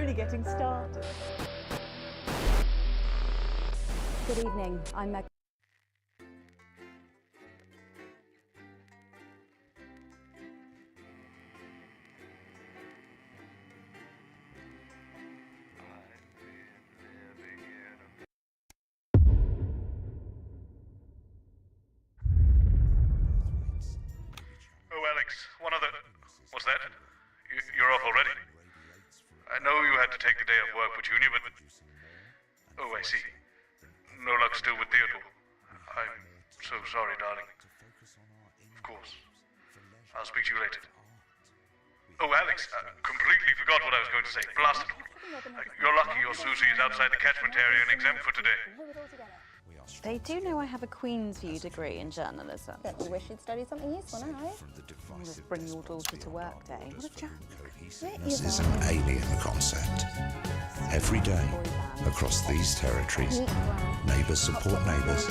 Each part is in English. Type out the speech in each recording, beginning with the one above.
only getting started. Good evening, I'm Meg. Oh, Alex, one of the... What's that? You're off already? I know you had to take the day off work, Petunia, but... Oh, I see. No luck still with Theodore. I'm so sorry, darling. Of course. I'll speak to you later. Oh, Alex, completely forgot what I was going to say. Blast it all. You're lucky your Susie is outside the catchment area and exempt for today. They do know I have a Queen's View degree in journalism. Bet you wish you'd studied something useful now, I'll just bring your daughter to work day. What a joke. This is an alien concept. Every day, across these territories, neighbours support neighbours,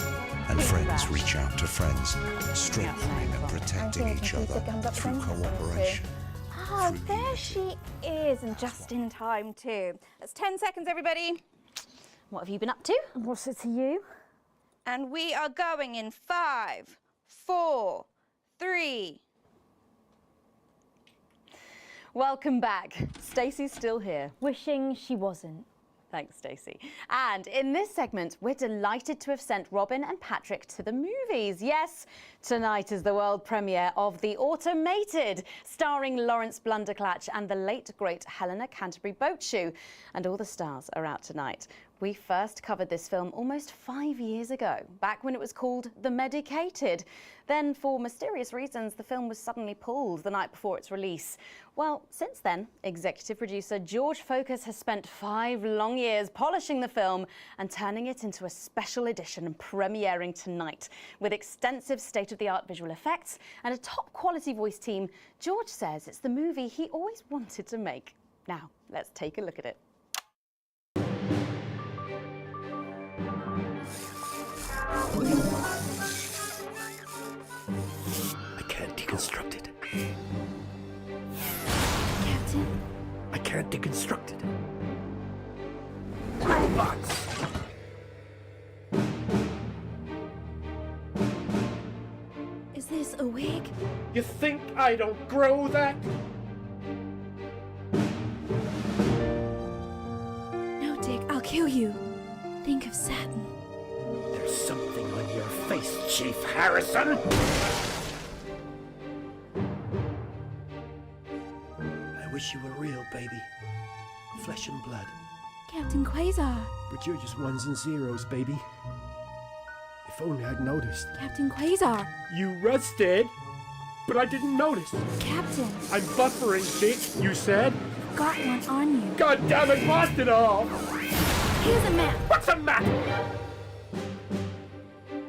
and friends reach out to friends, strengthening and protecting each other through cooperation. Oh, there she is, and just in time too. That's 10 seconds, everybody. What have you been up to? What's it to you? And we are going in 5, 4, 3. Welcome back. Stacey's still here. Wishing she wasn't. Thanks, Stacey. And in this segment, we're delighted to have sent Robin and Patrick to the movies. Yes, tonight is the world premiere of The Automated, starring Lawrence Blunderclatch and the late, great Helena Canterbury Boatshoe. And all the stars are out tonight. We first covered this film almost 5 years ago, back when it was called The Medicated. Then, for mysterious reasons, the film was suddenly pulled the night before its release. Well, since then, executive producer George Focus has spent 5 long years polishing the film and turning it into a special edition and premiering tonight. With extensive state-of-the-art visual effects and a top-quality voice team, George says it's the movie he always wanted to make. Now, let's take a look at it. I can't deconstruct it. Captain? I can't deconstruct it. Robots! Is this a wig? You think I don't grow that? No, Dick, I'll kill you. Think of Saturn. There's something on your face, Chief Harrison! I wish you were real, baby. Flesh and blood. Captain Quasar. But you're just ones and zeros, baby. If only I'd noticed. Captain Quasar. You rusted, but I didn't notice. Captain. I'm buffering, bitch, you said? Got one on you. God damn it, lost it all! Here's a map. What's a map?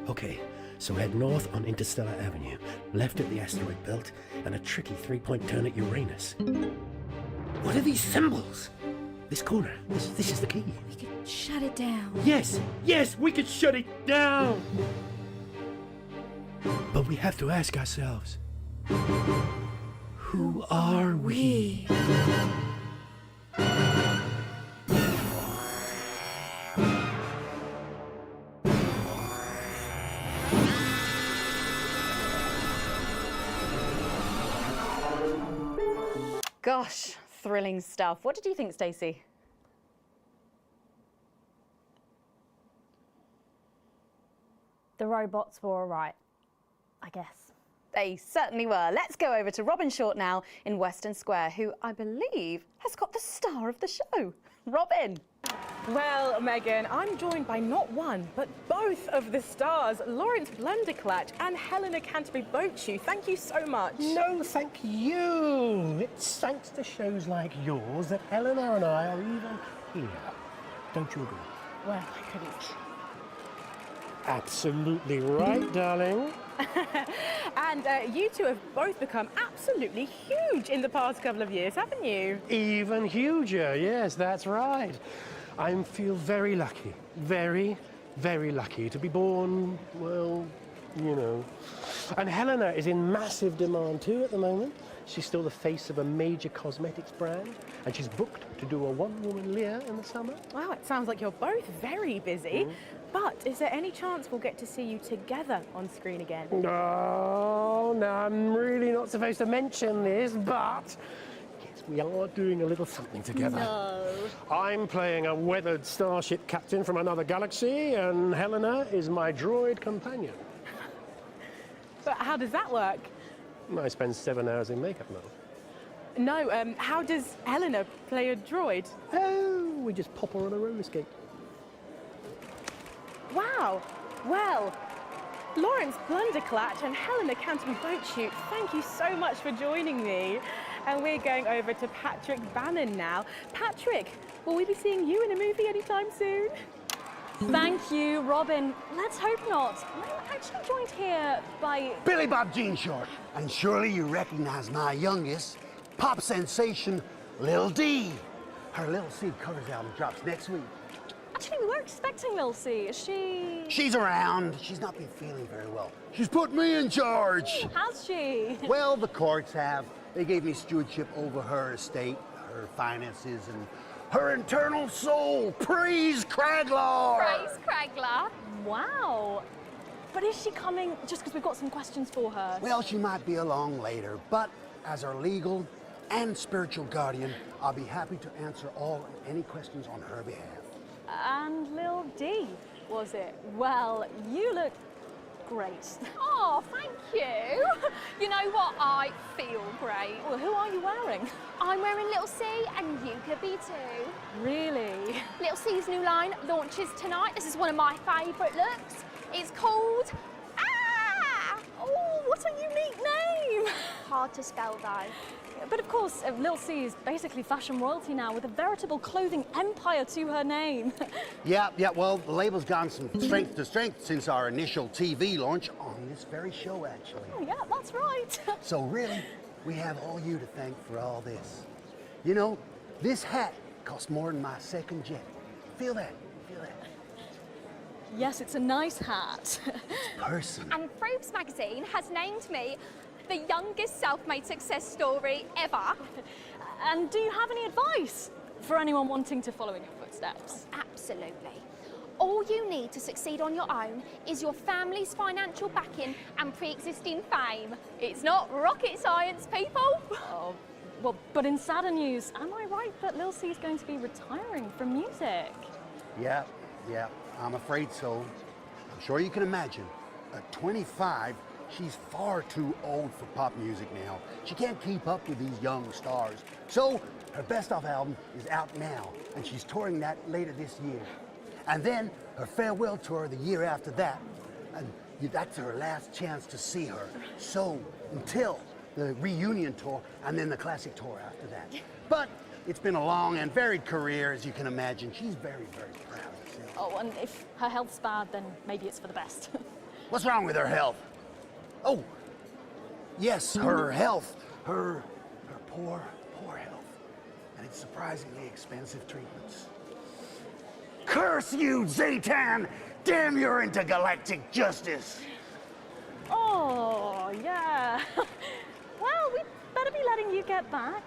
Okay, so head north on Interstellar Avenue, left at the asteroid belt, and a tricky 3-point turn at Uranus. What are these symbols? This corner, this is the key. We could shut it down. Yes, we could shut it down! But we have to ask ourselves, who are we? Gosh, thrilling stuff. What did you think, Stacey? The robots were all right, I guess. They certainly were. Let's go over to Robin Short now in Western Square, who I believe has got the star of the show. Robin. Well, Megan, I'm joined by not one, but both of the stars, Lawrence Blunderclatch and Helena Canterbury Boatshoe. Thank you so much. No, thank you. It's thanks to shows like yours that Eleanor and I are even here. Don't you agree? Well, I couldn't. Absolutely right, darling. And you two have both become absolutely huge in the past couple of years, haven't you? Even huger, yes, that's right. I feel very lucky, very, very lucky to be born, well, you know. And Helena is in massive demand too at the moment. She's still the face of a major cosmetics brand, and she's booked to do a one-woman Lear in the summer. Wow, it sounds like you're both very busy. But is there any chance we'll get to see you together on screen again? Oh, no, I'm really not supposed to mention this, but yes, we are doing a little something together. No. I'm playing a weathered starship captain from another galaxy, and Helena is my droid companion. But how does that work? I spend 7 hours in makeup now. No, how does Helena play a droid? Oh, we just pop her on a roller skate. Wow. Well, Lawrence Blunderclatch and Helena Canterbury-Boatshoot, thank you so much for joining me. And we're going over to Patrick Bannon now. Patrick, will we be seeing you in a movie anytime soon? Thank you, Robin. Let's hope not. I'm actually joined here by... Billy Bob Jean Short. And surely you recognize my youngest, pop sensation, Lil D. Her Lil C covers album drops next week. Actually, we were expecting Lil C. Is she... She's around. She's not been feeling very well. She's put me in charge. Has she? Well, the courts have. They gave me stewardship over her estate, her finances, and her internal soul. Praise Craglar! Praise Craglar. Wow. But is she coming just because we've got some questions for her? Well, she might be along later, but as her legal and spiritual guardian, I'll be happy to answer all and any questions on her behalf. And Lil D, was it? Well, you look great. Oh, thank you. You know what? I feel great. Well, who are you wearing? I'm wearing Little C, and you could be too. Really? Little C's new line launches tonight. This is one of my favourite looks. It's called... Ah! Oh, what a unique name. Hard to spell, though. But of course, Lil C is basically fashion royalty now with a veritable clothing empire to her name. Yeah, well, the label's gone from strength to strength since our initial TV launch on this very show, actually. Oh, yeah, that's right. So really, we have all you to thank for all this. You know, this hat cost more than my second jet. Feel that? Feel that? Yes, it's a nice hat. Person. And Forbes magazine has named me the youngest self-made success story ever. And do you have any advice for anyone wanting to follow in your footsteps? Absolutely. All you need to succeed on your own is your family's financial backing and pre-existing fame. It's not rocket science, people. Oh, well, but in sadder news, am I right that Lil C is going to be retiring from music? Yeah, I'm afraid so. I'm sure you can imagine. At 25, she's far too old for pop music now. She can't keep up with these young stars. So her best of album is out now, and she's touring that later this year. And then her farewell tour the year after that. And that's her last chance to see her. So until the reunion tour and then the classic tour after that. But it's been a long and varied career, as you can imagine. She's very, very proud of herself. Oh, and if her health's bad, then maybe it's for the best. What's wrong with her health? Oh, yes, her health. Her poor health. And it's surprisingly expensive treatments. Curse you, Zaytan! Damn your intergalactic justice! Oh, yeah. Well, we'd better be letting you get back.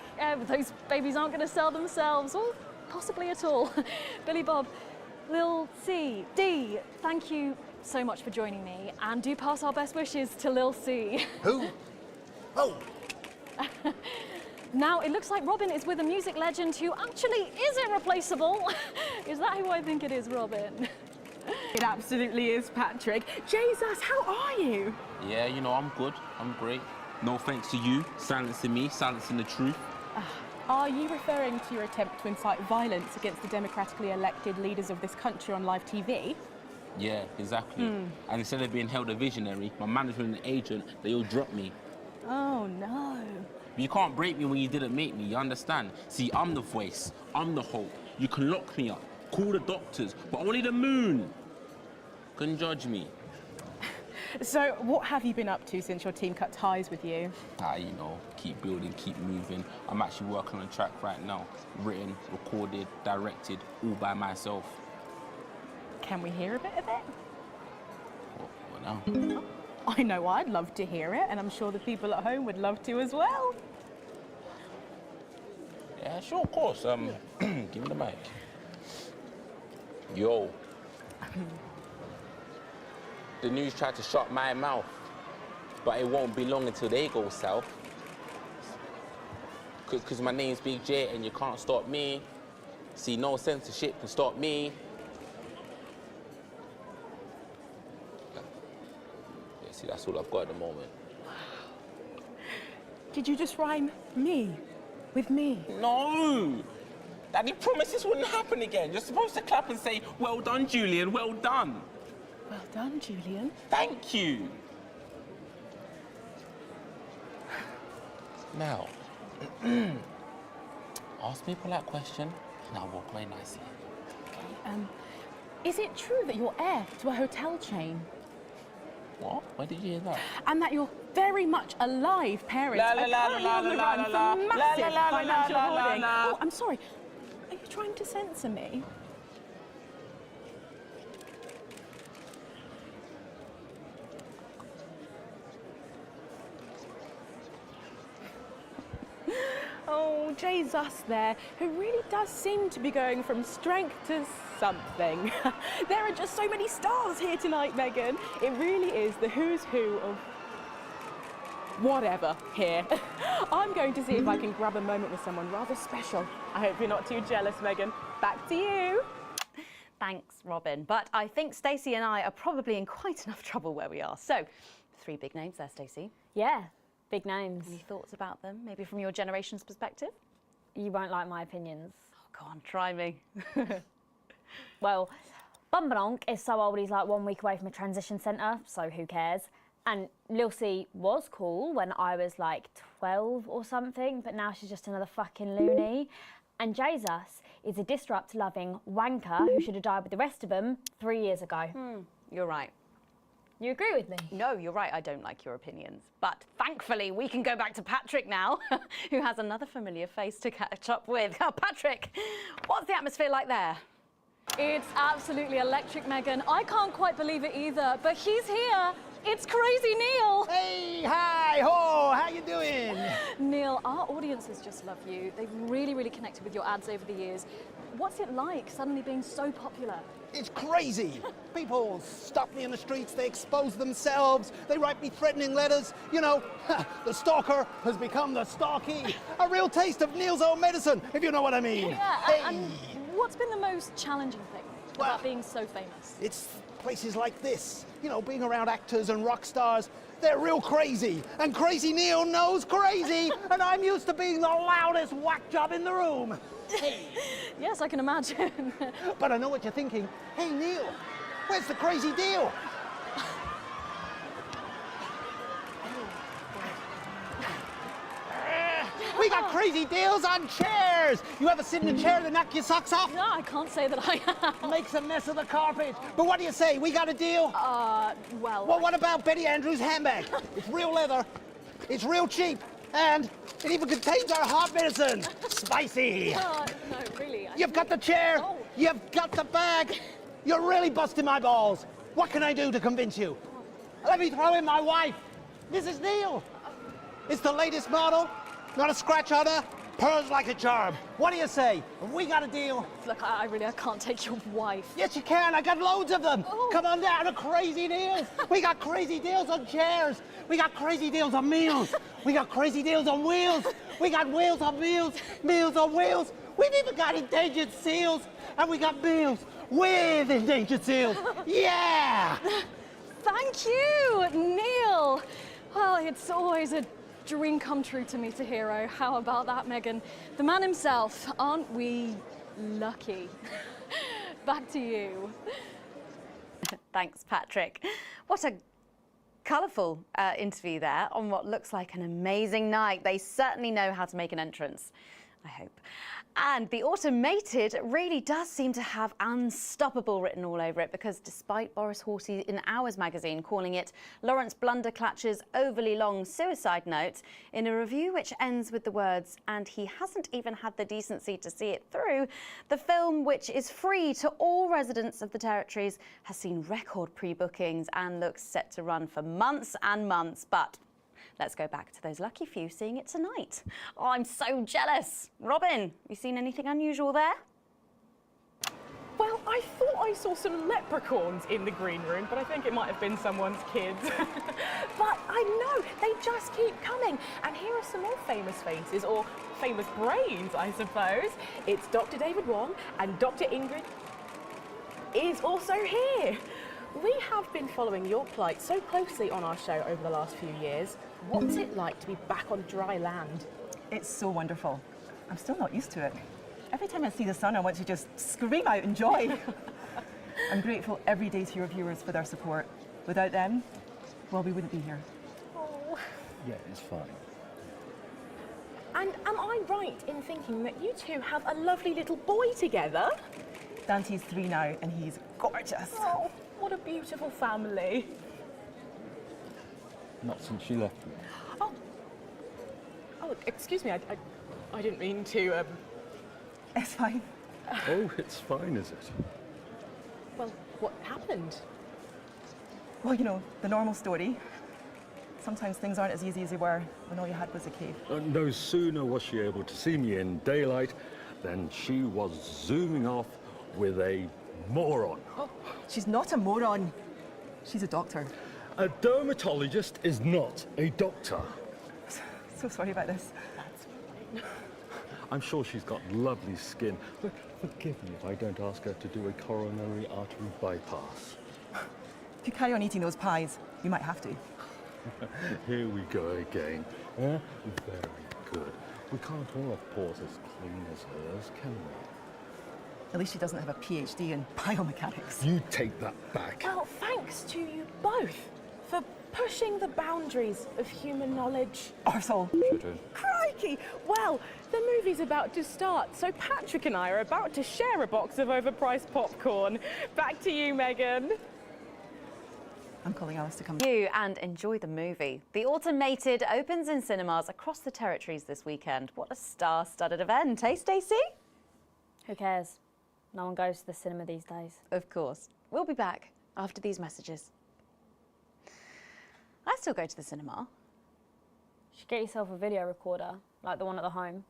Those babies aren't going to sell themselves, or possibly at all. Billy Bob, Lil C, D, thank you so much for joining me, and do pass our best wishes to Lil C. Who? Oh! Now, it looks like Robin is with a music legend who actually is irreplaceable. Is that who I think it is, Robin? It absolutely is, Patrick. Jesus, how are you? Yeah, you know, I'm good. I'm great. No thanks to you, silencing me, silencing the truth. Are you referring to your attempt to incite violence against the democratically elected leaders of this country on live TV? Yeah, exactly. And instead of being held a visionary, my management and agent, they all dropped me. Oh, no. But you can't break me when you didn't make me, you understand? See, I'm the voice, I'm the hope. You can lock me up, call the doctors, but only the moon can judge me. So, what have you been up to since your team cut ties with you? You know, keep building, keep moving. I'm actually working on a track right now. Written, recorded, directed, all by myself. Can we hear a bit of it? What now? I know I'd love to hear it, and I'm sure the people at home would love to as well. Yeah, sure, of course. Give me the mic. Yo. The news tried to shut my mouth, but it won't be long until they go south. Cause my name's Big J and you can't stop me. See, no censorship can stop me. Yeah, see, that's all I've got at the moment. Did you just rhyme me with me? No! Daddy promised this wouldn't happen again. You're supposed to clap and say, well done, Julian, well done. Well done, Julian. Thank you. Now, ask me a polite question and I'll walk away nicely. Okay, is it true that you're heir to a hotel chain? What? Where did you hear that? And that you're very much a live parent La, la, and la, currently la, on the la, run la, for la, massive la, la, la, financial la, la, hoarding. la. Oh, I'm sorry. Are you trying to censor me? Oh, Jesus there, who really does seem to be going from strength to something. There are just so many stars here tonight, Megan. It really is the who's who of whatever here. I'm going to see if I can grab a moment with someone rather special. I hope you're not too jealous, Megan. Back to you. Thanks, Robin. But I think Stacey and I are probably in quite enough trouble where we are. So, 3 big names there, Stacey. Yeah, big names. Any thoughts about them, maybe from your generation's perspective? You won't like my opinions. Oh, go on, try me. Well, Bumbanonk is so old he's like 1 week away from a transition centre, so who cares? And Lil C was cool when I was like 12 or something, but now she's just another fucking loony. And Jesus is a disrupt-loving wanker who should have died with the rest of them 3 years ago. You're right. You agree with me? No, you're right, I don't like your opinions. But thankfully, we can go back to Patrick now, who has another familiar face to catch up with. Oh, Patrick, what's the atmosphere like there? It's absolutely electric, Megan. I can't quite believe it either, but he's here. It's Crazy Neil. Hey, hi, ho, how you doing? Neil, our audiences just love you. They've really, really connected with your ads over the years. What's it like suddenly being so popular? It's crazy. People stop me in the streets, they expose themselves, they write me threatening letters. You know, the stalker has become the stalky. A real taste of Neil's own medicine, if you know what I mean. Yeah, Hey. and what's been the most challenging thing about being so famous? It's places like this, you know, being around actors and rock stars. They're real crazy, and Crazy Neil knows crazy, and I'm used to being the loudest whack job in the room. Hey. Yes, I can imagine. But I know what you're thinking. Hey, Neil, where's the crazy deal? We got crazy deals on chairs. You ever sit in a chair that knock your socks off? No, I can't say that I have. Makes a mess of the carpet. But what do you say? We got a deal? Well... Well, what about Betty Andrews' handbag? It's real leather. It's real cheap. And it even contains our heart medicine. Spicy. no, really. You've got the chair. Oh. You've got the bag. You're really busting my balls. What can I do to convince you? Let me throw in my wife, Mrs. Neil. It's the latest model. Not a scratch on her. Pearls like a charm. What do you say? Have we got a deal? Look, I can't take your wife. Yes, you can. I got loads of them. Oh. Come on down to Crazy Deals. We got crazy deals on chairs. We got crazy deals on meals. We got crazy deals on wheels. We got wheels on meals, meals on wheels. We've even got endangered seals. And we got meals with endangered seals. Yeah! Thank you, Neil. Well, it's always a dream come true to meet a hero. How about that, Megan? The man himself. Aren't we lucky? Back to you. Thanks, Patrick. What a colourful interview there on what looks like an amazing night. They certainly know how to make an entrance, I hope. And the automated really does seem to have unstoppable written all over it, because despite Boris Hawsey in Hours magazine calling it Lawrence Blunderclatch's overly long suicide note, in a review which ends with the words, and he hasn't even had the decency to see it through, the film, which is free to all residents of the territories, has seen record pre-bookings and looks set to run for months and months. But let's go back to those lucky few seeing it tonight. Oh, I'm so jealous. Robin, you seen anything unusual there? Well, I thought I saw some leprechauns in the green room, but I think it might have been someone's kids. But I know, they just keep coming. And here are some more famous faces, or famous brains, I suppose. It's Dr. David Wong and Dr. Ingrid is also here. We have been following your plight so closely on our show over the last few years. What's it like to be back on dry land? It's so wonderful. I'm still not used to it. Every time I see the sun, I want to just scream out in joy. I'm grateful every day to your viewers for their support. Without them, well, we wouldn't be here. Oh. Yeah, it's fine. And am I right in thinking that you two have a lovely little boy together? Dante's 3 now, and he's gorgeous. Oh, what a beautiful family. Not since she left me. Oh, excuse me, I didn't mean to, It's fine. Oh, it's fine, is it? Well, what happened? Well, you know, the normal story. Sometimes things aren't as easy as they were when all you had was a cave. No sooner was she able to see me in daylight than she was zooming off with a moron. Oh, she's not a moron. She's a doctor. A dermatologist is not a doctor. So sorry about this. I'm sure she's got lovely skin, but forgive me if I don't ask her to do a coronary artery bypass. If you carry on eating those pies, you might have to. Here we go again. Very good. We can't all have paws as clean as hers, can we? At least she doesn't have a PhD in biomechanics. You take that back. Well, thanks to you both for pushing the boundaries of human knowledge. Arsehole. Crikey! Well, the movie's about to start, so Patrick and I are about to share a box of overpriced popcorn. Back to you, Megan. I'm calling Alice to come. You and enjoy the movie. The Automated opens in cinemas across the territories this weekend. What a star-studded event, eh, Stacey? Who cares? No one goes to the cinema these days. Of course. We'll be back after these messages. I still go to the cinema. You should get yourself a video recorder, like the one at the home.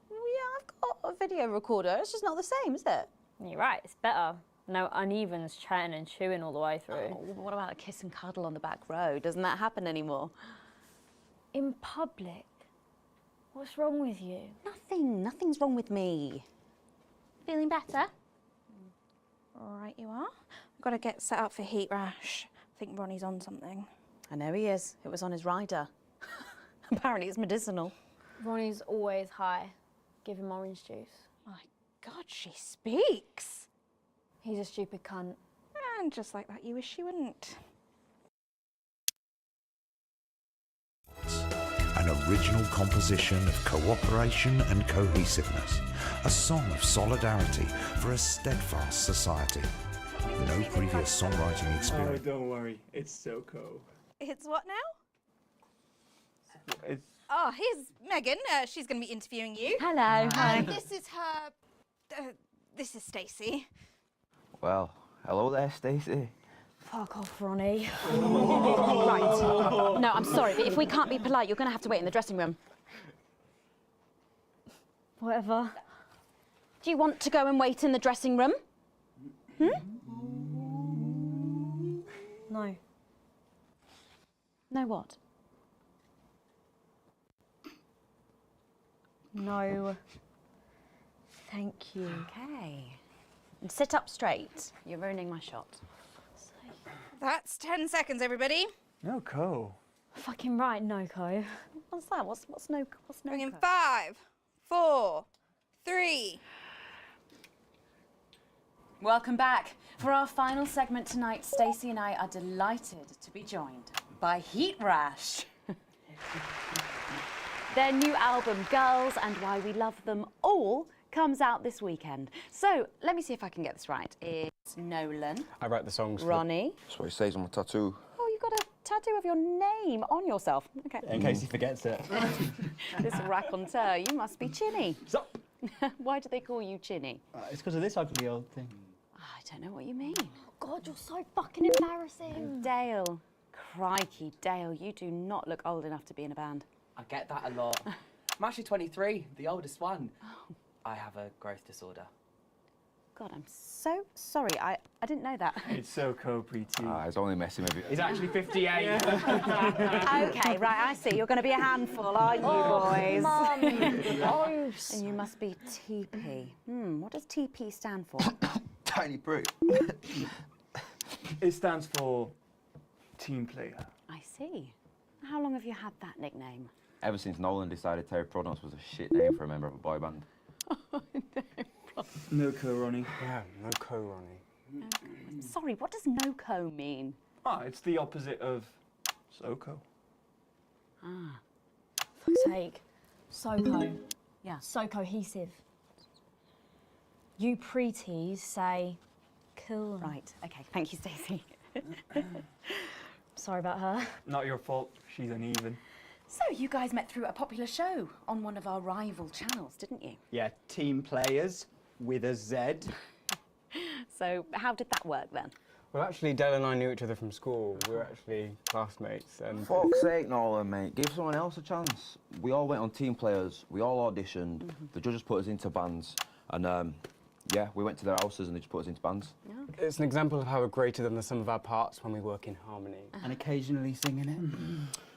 Well, yeah, I've got a video recorder. It's just not the same, is it? You're right, it's better. No unevens chatting and chewing all the way through. Oh, what about a kiss and cuddle on the back row? Doesn't that happen anymore? In public? What's wrong with you? Nothing's wrong with me. Feeling better? All right, you are. We've got to get set up for heat rash. I think Ronnie's on something. I know he is. It was on his rider. Apparently it's medicinal. Ronnie's always high. Give him orange juice. My God, she speaks. He's a stupid cunt. And just like that, you wish she wouldn't. An original composition of cooperation and cohesiveness, a song of solidarity for a steadfast society. No previous songwriting experience. Oh, don't worry, it's so cool. It's what now? It's... Oh, here's Megan. She's going to be interviewing you. Hello. Hi. This is her... this is Stacey. Well, hello there, Stacey. Fuck off, Ronnie. Right. No, I'm sorry, but if we can't be polite, you're going to have to wait in the dressing room. Whatever. Do you want to go and wait in the dressing room? Hmm? No. No what? No. Thank you. Okay. And sit up straight. You're ruining my shot. That's 10 seconds, everybody. No, cool. Fucking right, Noko. What's that? What's no? Bring in 5, 4, 3. Welcome back. For our final segment tonight, Stacey and I are delighted to be joined by Heat Rash. Their new album, Girls and Why We Love Them All, comes out this weekend. So, let me see if I can get this right. It's Nolan. I write the songs. Ronnie. That's what it says on my tattoo. Oh, you've got a tattoo of your name on yourself. Okay. In case he forgets it. This raconteur, you must be Chinny. Stop. Why do they call you Chinny? It's because of this ugly old thing. I don't know what you mean. God, you're so fucking embarrassing. Dale, Crikey, Dale, you do not look old enough to be in a band. I get that a lot. I'm actually 23, the oldest one. I have a growth disorder. God, I'm so sorry. I didn't know that. It's so co-pretty. He's only messing with you. He's actually 58. Okay, right, I see. You're going to be a handful, aren't you, boys? Mum, gross. And you must be TP. What does TP stand for? Tiny prick. It stands for team player. I see. How long have you had that nickname? Ever since Nolan decided Terry Prodance was a shit name for a member of a boy band. No co-Ronnie. Yeah, no co-Ronnie. Sorry, what does no-co mean? It's the opposite of SoCo. Ah. Fuck's sake. SoCo. Yeah. So cohesive. You pretees say cool. Right, okay. Thank you, Stacey. Sorry about her. Not your fault. She's uneven. So you guys met through a popular show on one of our rival channels, didn't you? Yeah, team players with a Z. So how did that work then? Well, actually, Dale and I knew each other from school. We were actually classmates, and... Fuck's sake, Nolan, mate. Give someone else a chance. We all went on team players. We all auditioned. The judges put us into bands. And, yeah, we went to their houses and they just put us into bands. Okay. It's an example of how we're greater than the sum of our parts when we work in harmony. And occasionally singing it.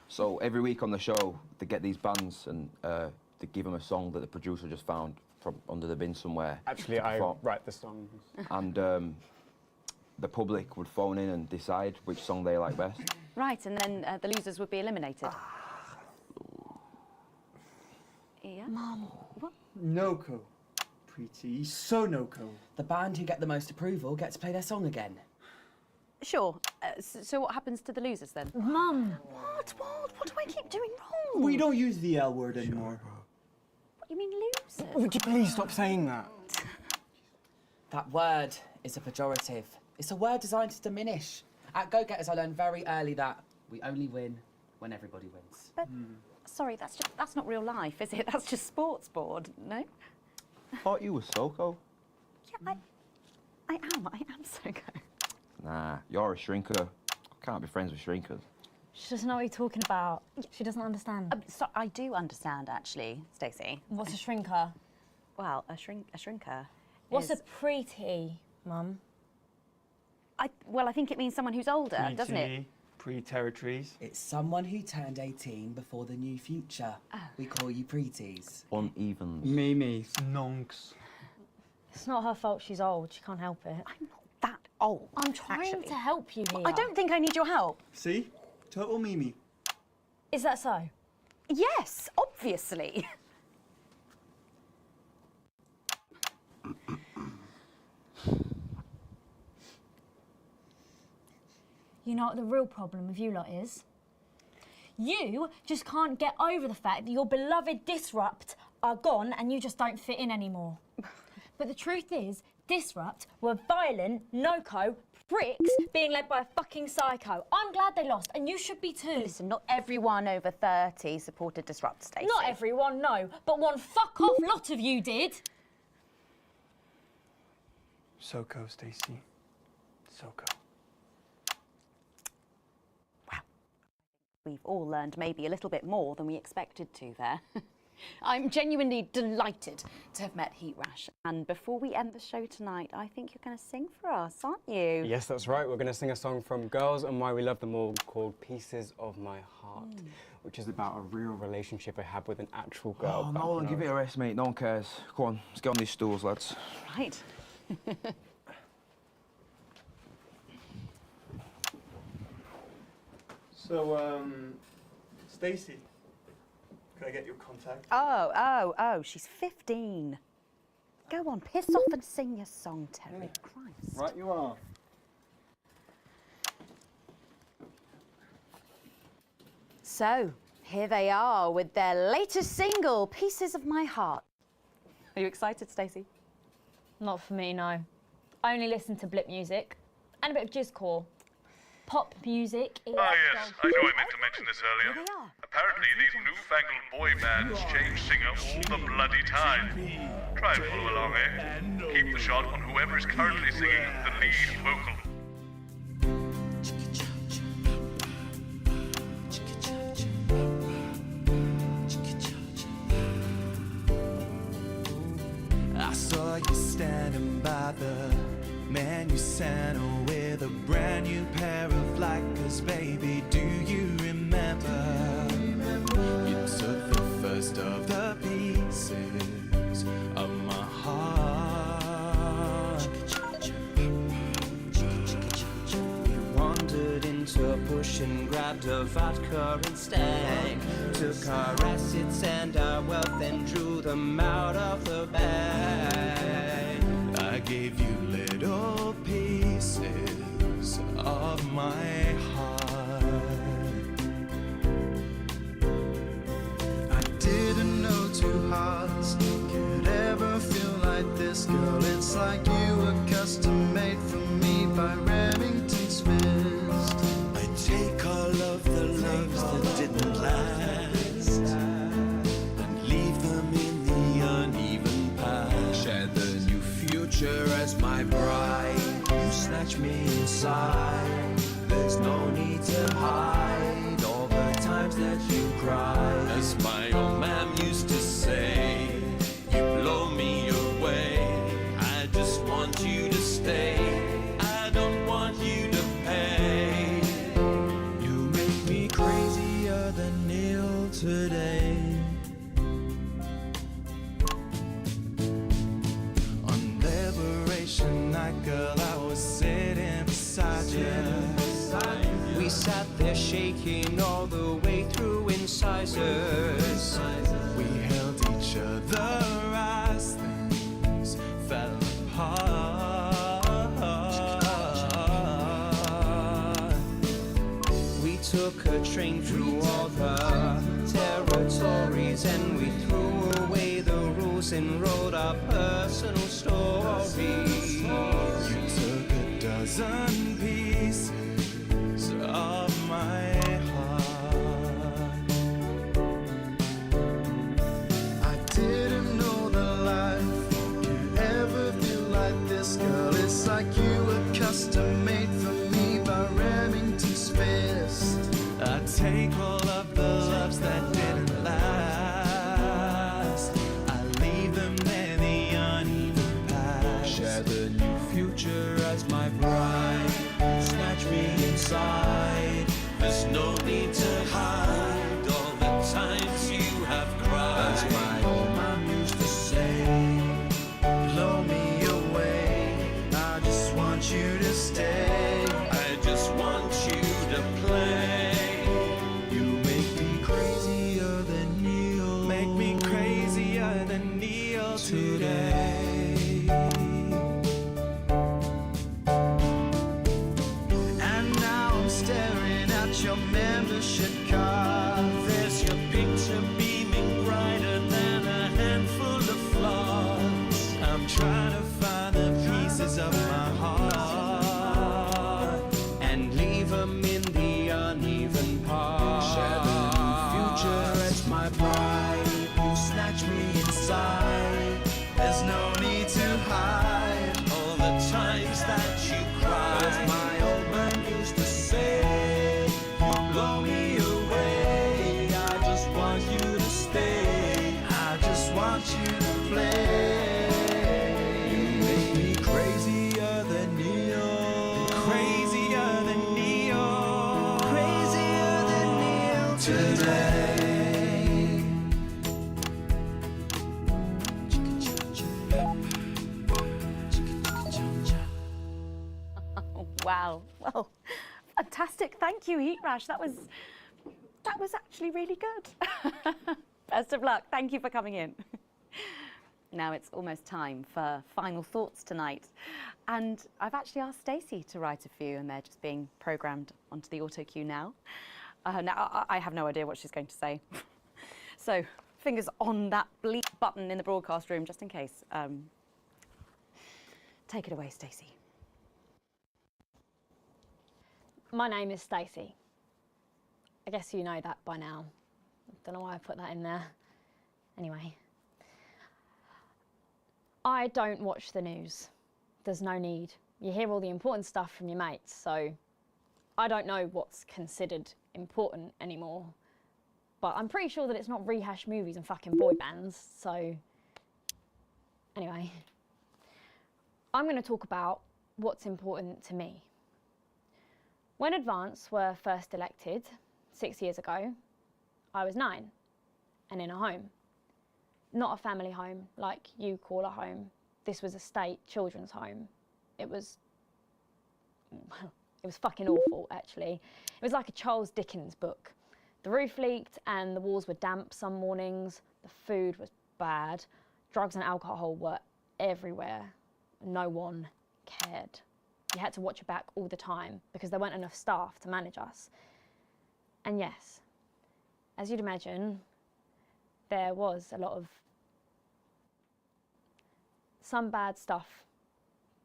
So every week on the show, they get these bands and they give them a song that the producer just found from under the bin somewhere. Actually, I write the songs. And the public would phone in and decide which song they like best. Right, and then the losers would be eliminated. Yeah? Mum. What? No-co. Pretty. So no-co. The band who get the most approval get to play their song again. Sure. So what happens to the losers then? Mum. What do I keep doing wrong? We don't use the L word anymore. What, you mean losers? Would you please stop saying that? That word is a pejorative. It's a word designed to diminish. At Go-Getters, I learned very early that we only win when everybody wins. But, sorry, that's not real life, is it? That's just sports board, no? Thought you were SoCo. Yeah, I am SoCo. Nah, you're a shrinker. Can't be friends with shrinkers. She doesn't know what you're talking about. She doesn't understand. So I do understand, actually, Stacey. What's a shrinker? Well, a shrinker. What's a preteen, Mum? Well, I think it means someone who's older, doesn't it? Pre-territories. It's someone who turned 18 before the new future. We call you pretees. Unevens. Mimi. Nonks. It's not her fault she's old. She can't help it. I'm not that old. I'm trying to help you here. I don't think I need your help. See? Total Mimi. Is that so? Yes, obviously. You know what the real problem with you lot is? You just can't get over the fact that your beloved Disrupt are gone and you just don't fit in anymore. But the truth is, Disrupt were violent, no-co pricks being led by a fucking psycho. I'm glad they lost, and you should be too. Listen, not everyone over 30 supported Disrupt, Stacey. Not everyone, no, but one fuck-off lot of you did. SoCo, Stacey. SoCo. We've all learned maybe a little bit more than we expected to there. I'm genuinely delighted to have met Heat Rash. And before we end the show tonight, I think you're going to sing for us, aren't you? Yes, that's right. We're going to sing a song from Girls and Why We Love Them All called Pieces of My Heart, which is about a real relationship I had with an actual girl. Oh, Nolan, give it a rest, mate. No one cares. Go on, let's get on these stools, lads. Right. So, Stacey, can I get your contact? Oh, she's 15. Go on, piss off and sing your song, Terry. Christ. Right you are. So, here they are with their latest single, Pieces of My Heart. Are you excited, Stacey? Not for me, no. I only listen to blip music and a bit of jizzcore. Pop music is... Ah, yes, I know I meant to mention this earlier. Apparently, these newfangled boy bands change singer all the bloody time. Try and follow along, eh? Keep the shot on whoever is currently singing the lead vocal. standing by the man you sent with a brand new pair of Lakers, baby. Do you remember? You took the first of the pieces of my heart. You wandered into a bush and grabbed a vodka and stang. Took our assets and our wealth and drew them out of the bag. I gave you little pieces of my heart. I didn't know two hearts could ever feel like this, girl. It's like you were custom made for me by Remington's fist. I take all of the loves that didn't last and leave them in the uneven past. Share the new future as my bride. You snatch me inside. There's no need to hide all the times that you cried. As my old man used to say, you blow me away. I just want you to stay. I don't want you to pay. You make me crazier than Neil today. On Liberation Night, girl, I was sitting beside you. We sat there shaking all the way through incisors. We held each other as things fell apart. We took a train through all the territories and we threw away the rules and wrote our personal stories. You took a dozen pieces of my heart. I didn't know that life could ever feel like this, girl. It's like you were custom made for me by Remington's fist. I take all of the loves that didn't last. I leave them there, the uneven past. Share the new future as my bride. Snatch me inside. There's no need to hide all the times you have cried. As my old man used to say, blow me away. I just want you to stay. I just want you to play. You make me crazier than Neil. Make me crazier than Neil today. Staring at your membership card. There's your picture beaming brighter than a handful of flaws. I'm trying to find the pieces of my heart and leave them in the uneven parts. Share the new future as my bride. You snatch me inside. There's no need to hide all the times that you cried. As my old man used to say, you blow me away. I just want you to stay. I just want you to play. You make me crazier than Neil. Crazier than Neil. Crazier than Neil today. Wow. Well, fantastic. Thank you, Heat Rash. That was actually really good. Best of luck. Thank you for coming in. Now it's almost time for final thoughts tonight. And I've actually asked Stacey to write a few, and they're just being programmed onto the auto cue now. Now, I have no idea what she's going to say. So, fingers on that bleep button in the broadcast room, just in case. Take it away, Stacey. My name is Stacey. I guess you know that by now. I don't know why I put that in there. Anyway. I don't watch the news. There's no need. You hear all the important stuff from your mates, so I don't know what's considered important anymore. But I'm pretty sure that it's not rehashed movies and fucking boy bands, so... Anyway. I'm going to talk about what's important to me. When Advance were first elected 6 years ago, I was 9 and in a home. Not a family home like you call a home. This was a state children's home. It was fucking awful, actually. It was like a Charles Dickens book. The roof leaked and the walls were damp some mornings. The food was bad. Drugs and alcohol were everywhere. No one cared. You had to watch your back all the time because there weren't enough staff to manage us. And yes, as you'd imagine, there was a lot of... Some bad stuff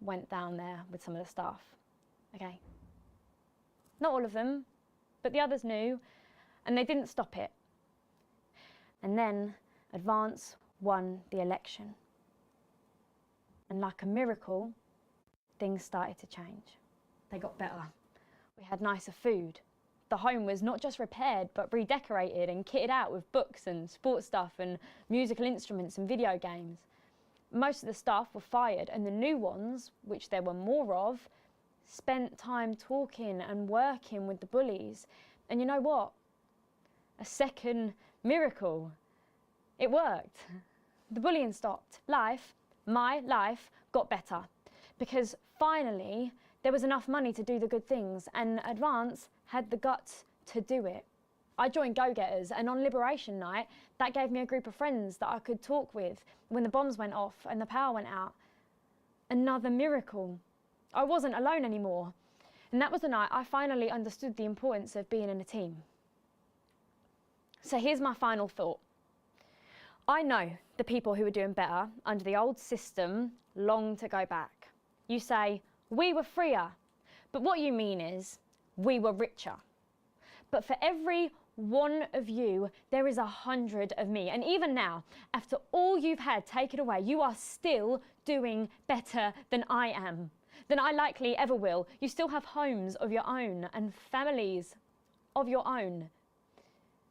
went down there with some of the staff, okay? Not all of them, but the others knew, and they didn't stop it. And then Advance won the election. And like a miracle, things started to change. They got better. We had nicer food. The home was not just repaired, but redecorated and kitted out with books and sports stuff and musical instruments and video games. Most of the staff were fired, and the new ones, which there were more of, spent time talking and working with the bullies. And you know what? A second miracle. It worked. The bullying stopped. My life, got better. Because finally, there was enough money to do the good things, and Advance had the guts to do it. I joined Go-Getters, and on Liberation Night, that gave me a group of friends that I could talk with when the bombs went off and the power went out. Another miracle. I wasn't alone anymore. And that was the night I finally understood the importance of being in a team. So here's my final thought. I know the people who were doing better under the old system long to go back. You say, we were freer, but what you mean is, we were richer. But for every one of you, there is 100 of me. And even now, after all you've had taken away, you are still doing better than I am, than I likely ever will. You still have homes of your own and families of your own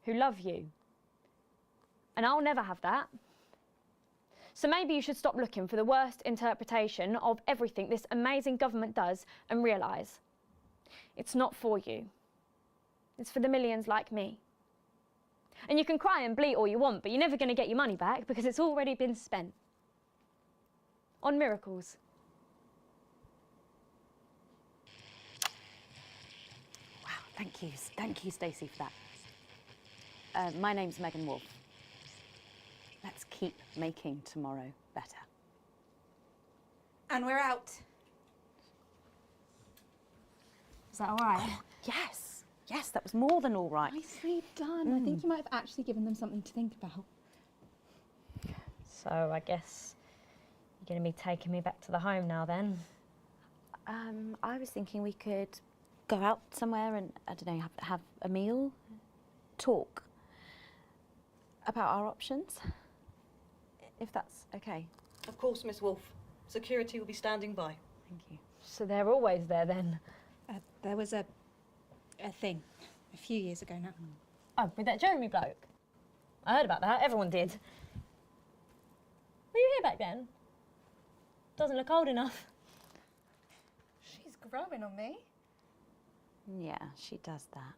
who love you. And I'll never have that. So maybe you should stop looking for the worst interpretation of everything this amazing government does and realise it's not for you. It's for the millions like me. And you can cry and bleat all you want, but you're never going to get your money back because it's already been spent on miracles. Wow, thank you, Stacey, for that. My name's Megan Wolf. Let's keep making tomorrow better. And we're out. Is that all right? Oh, yes, that was more than all right. Nicely done. I think you might have actually given them something to think about. So I guess you're going to be taking me back to the home now then? I was thinking we could go out somewhere and, I don't know, have a meal, talk about our options, if that's okay. Of course, Miss Wolf. Security will be standing by. Thank you. So they're always there then? There was a thing a few years ago now. Oh, with that Jeremy bloke? I heard about that, everyone did. Were you here back then? Doesn't look old enough. She's growing on me. Yeah, she does that.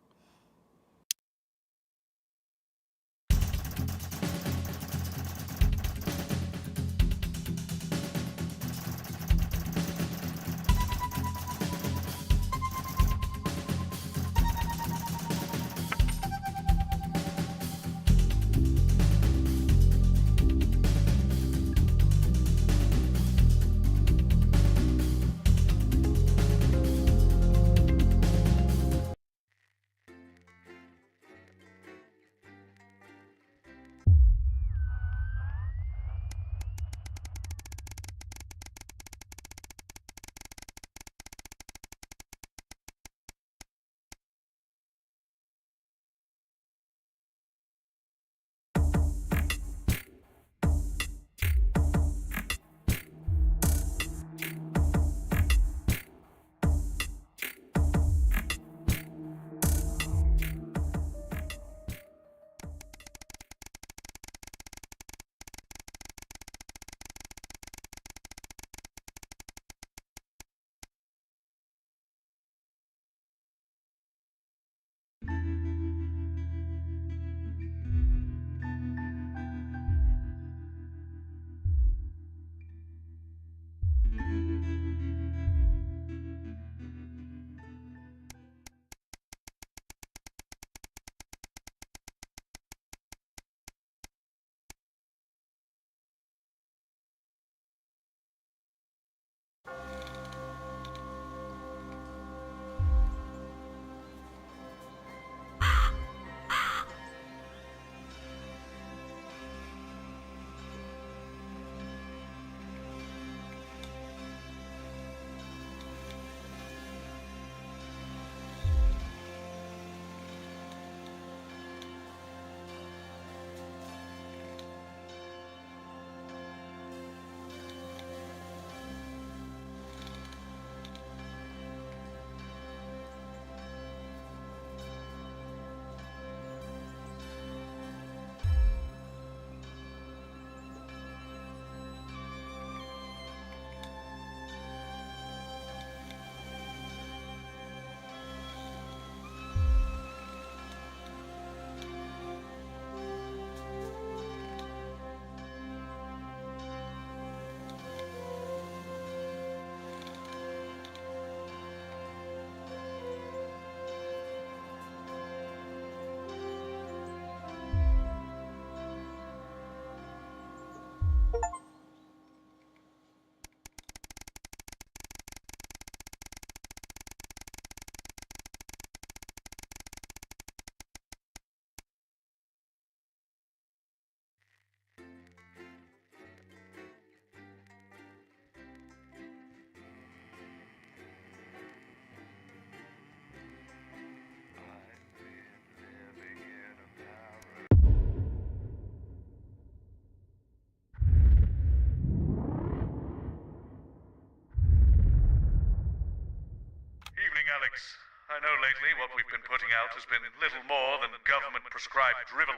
Alex. I know lately what we've been putting out has been little more than government-prescribed drivel.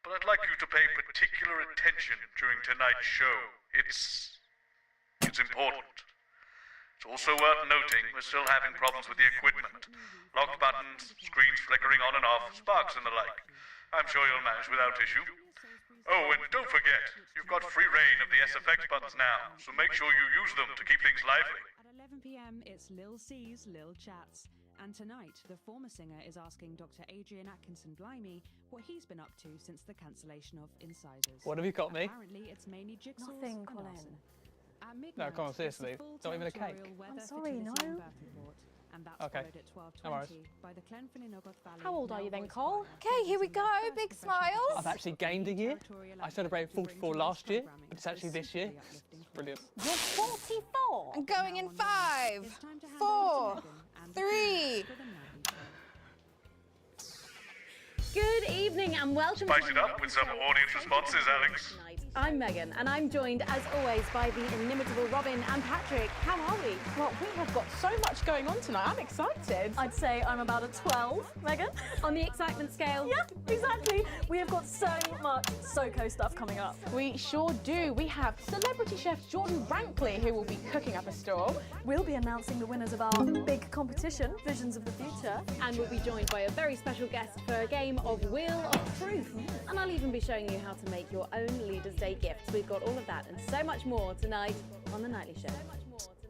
But I'd like you to pay particular attention during tonight's show. It's important. It's also worth noting we're still having problems with the equipment. Locked buttons, screens flickering on and off, sparks and the like. I'm sure you'll manage without issue. Oh, and don't forget, you've got free reign of the SFX buttons now, so make sure you use them to keep things lively. At 11 p.m, it's Lil C's Lil Chats. And tonight, the former singer is asking Dr. Adrian Atkinson Blimey what he's been up to since the cancellation of Incisors. What have you got me? Apparently, it's mainly jigsaws Nothing, and Colin. arson. At midnight, No, come on, seriously. it's a full Not even a cake. territorial weather I'm sorry, no. fertility and birth report. And that's Okay. followed at 12:20 No worries. by the Glenfinnan-Ogoth Valley. How old are you then, Male Cole? voice choir. Okay, here we go. Big smiles. I've actually gained a year. I celebrated 44 last year, but it's actually this year. It's brilliant. You're 44. I'm going in 5, 4, 3. Good evening and welcome. Spice it up with some audience responses, Alex. I'm Megan, and I'm joined, as always, by the inimitable Robin and Patrick. How are we? Well, we have got so much going on tonight. I'm excited. I'd say I'm about a 12, Megan. On the excitement scale? Yeah, exactly. We have got so much SoCo stuff coming up. We sure do. We have celebrity chef Jordan Rankley, who will be cooking up a storm. We'll be announcing the winners of our big competition, Visions of the Future. And we'll be joined by a very special guest for a game of Wheel of Truth. And I'll even be showing you how to make your own Leaders' Day gifts. We've got all of that and so much more tonight on The Nightly Show.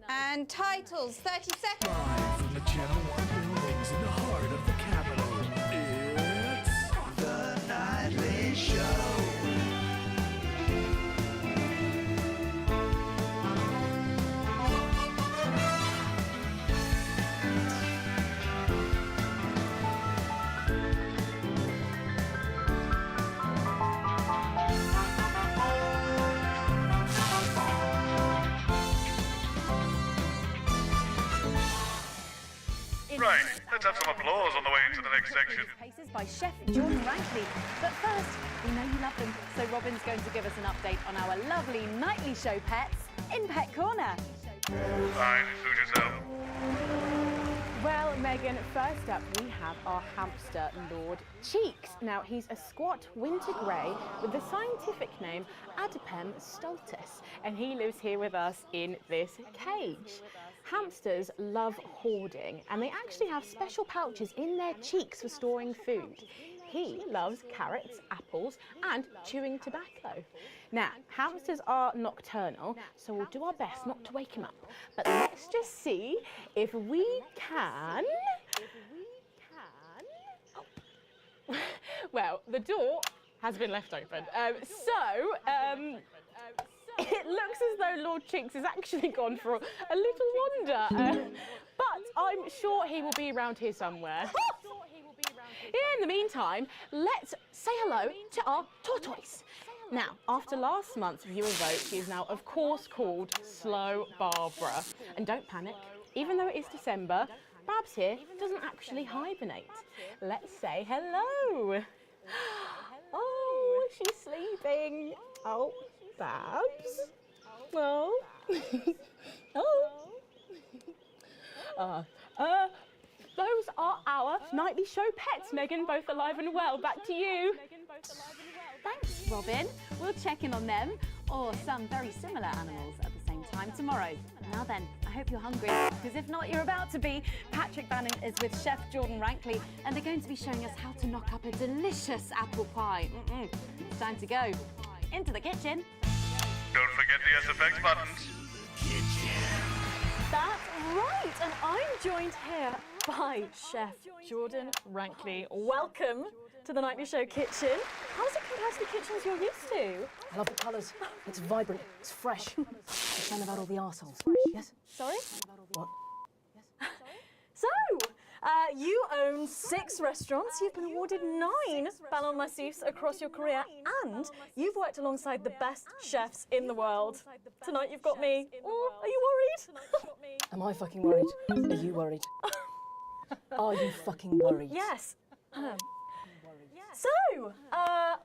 And titles, 30 seconds. Live from the Channel 1 buildings in the heart of the capital, it's The Nightly Show. Right, let's have some applause on the way into the next section. Paces by Chef Jordan Rankley. But first, we know you love them, so Robin's going to give us an update on our lovely Nightly Show pets in Pet Corner. Fine, suit yourself. Well, Megan, first up we have our hamster, Lord Cheeks. Now, he's a squat winter grey with the scientific name Adipem stultus, and he lives here with us in this cage. Hamsters love hoarding, and they actually have special pouches in their cheeks for storing food. He loves carrots, apples, and chewing tobacco. Now, hamsters are nocturnal, so we'll do our best not to wake him up. But let's just see if we can... Well, the door has been left open. It looks as though Lord Cheeks has actually gone for a little wander. But I'm sure he will be around here somewhere. In the meantime, let's say hello to our tortoise. Now, after last month's viewer vote, she is now, of course, called Slow Barbara. And don't panic, even though it is December, Babs here doesn't actually hibernate. Let's say hello. Oh, she's sleeping. Oh, Babs. Well. Those are our Nightly Show pets, Megan, both alive and well. Back to you. Thanks, Robin. We'll check in on them, or some very similar animals at the same time tomorrow. Now then, I hope you're hungry, because if not, you're about to be. Patrick Bannon is with Chef Jordan Rankley, and they're going to be showing us how to knock up a delicious apple pie. It's time to go into the kitchen. Don't forget the SFX buttons. That's right, and I'm joined here by Chef Jordan Rankley. Welcome to the Nightly Show kitchen. How does it compare to the kitchens you're used to? I love the colours. It's vibrant. It's fresh. It's shame about all the arseholes. Yes? Sorry? What? So, you own 6 restaurants, you've been awarded 9 Ballon Massifs across your career, and you've worked alongside the best chefs in the world. Tonight you've got me. Oh, are you worried? Am I fucking worried? Are you worried? Are you fucking worried? Yes. So,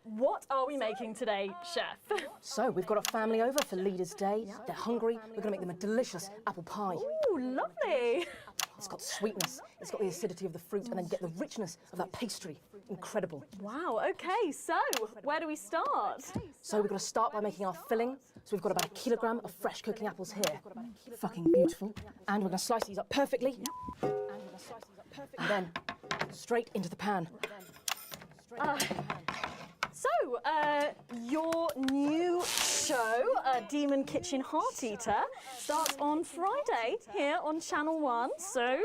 what are we making today, Chef? So, we've got a family over for Leaders' Day. They're hungry. We're going to make them a delicious apple pie. Ooh, lovely. It's got sweetness, it's got the acidity of the fruit, and then you get the richness of that pastry. Incredible. Wow, okay, so where do we start? So we've got to start by making our filling. So we've got about 1 kilogram of fresh cooking apples here. Fucking beautiful. And we're going to slice these up perfectly. And then straight into the pan. So, your new show, Demon Kitchen Heart Eater, starts on Friday here on Channel 1. So,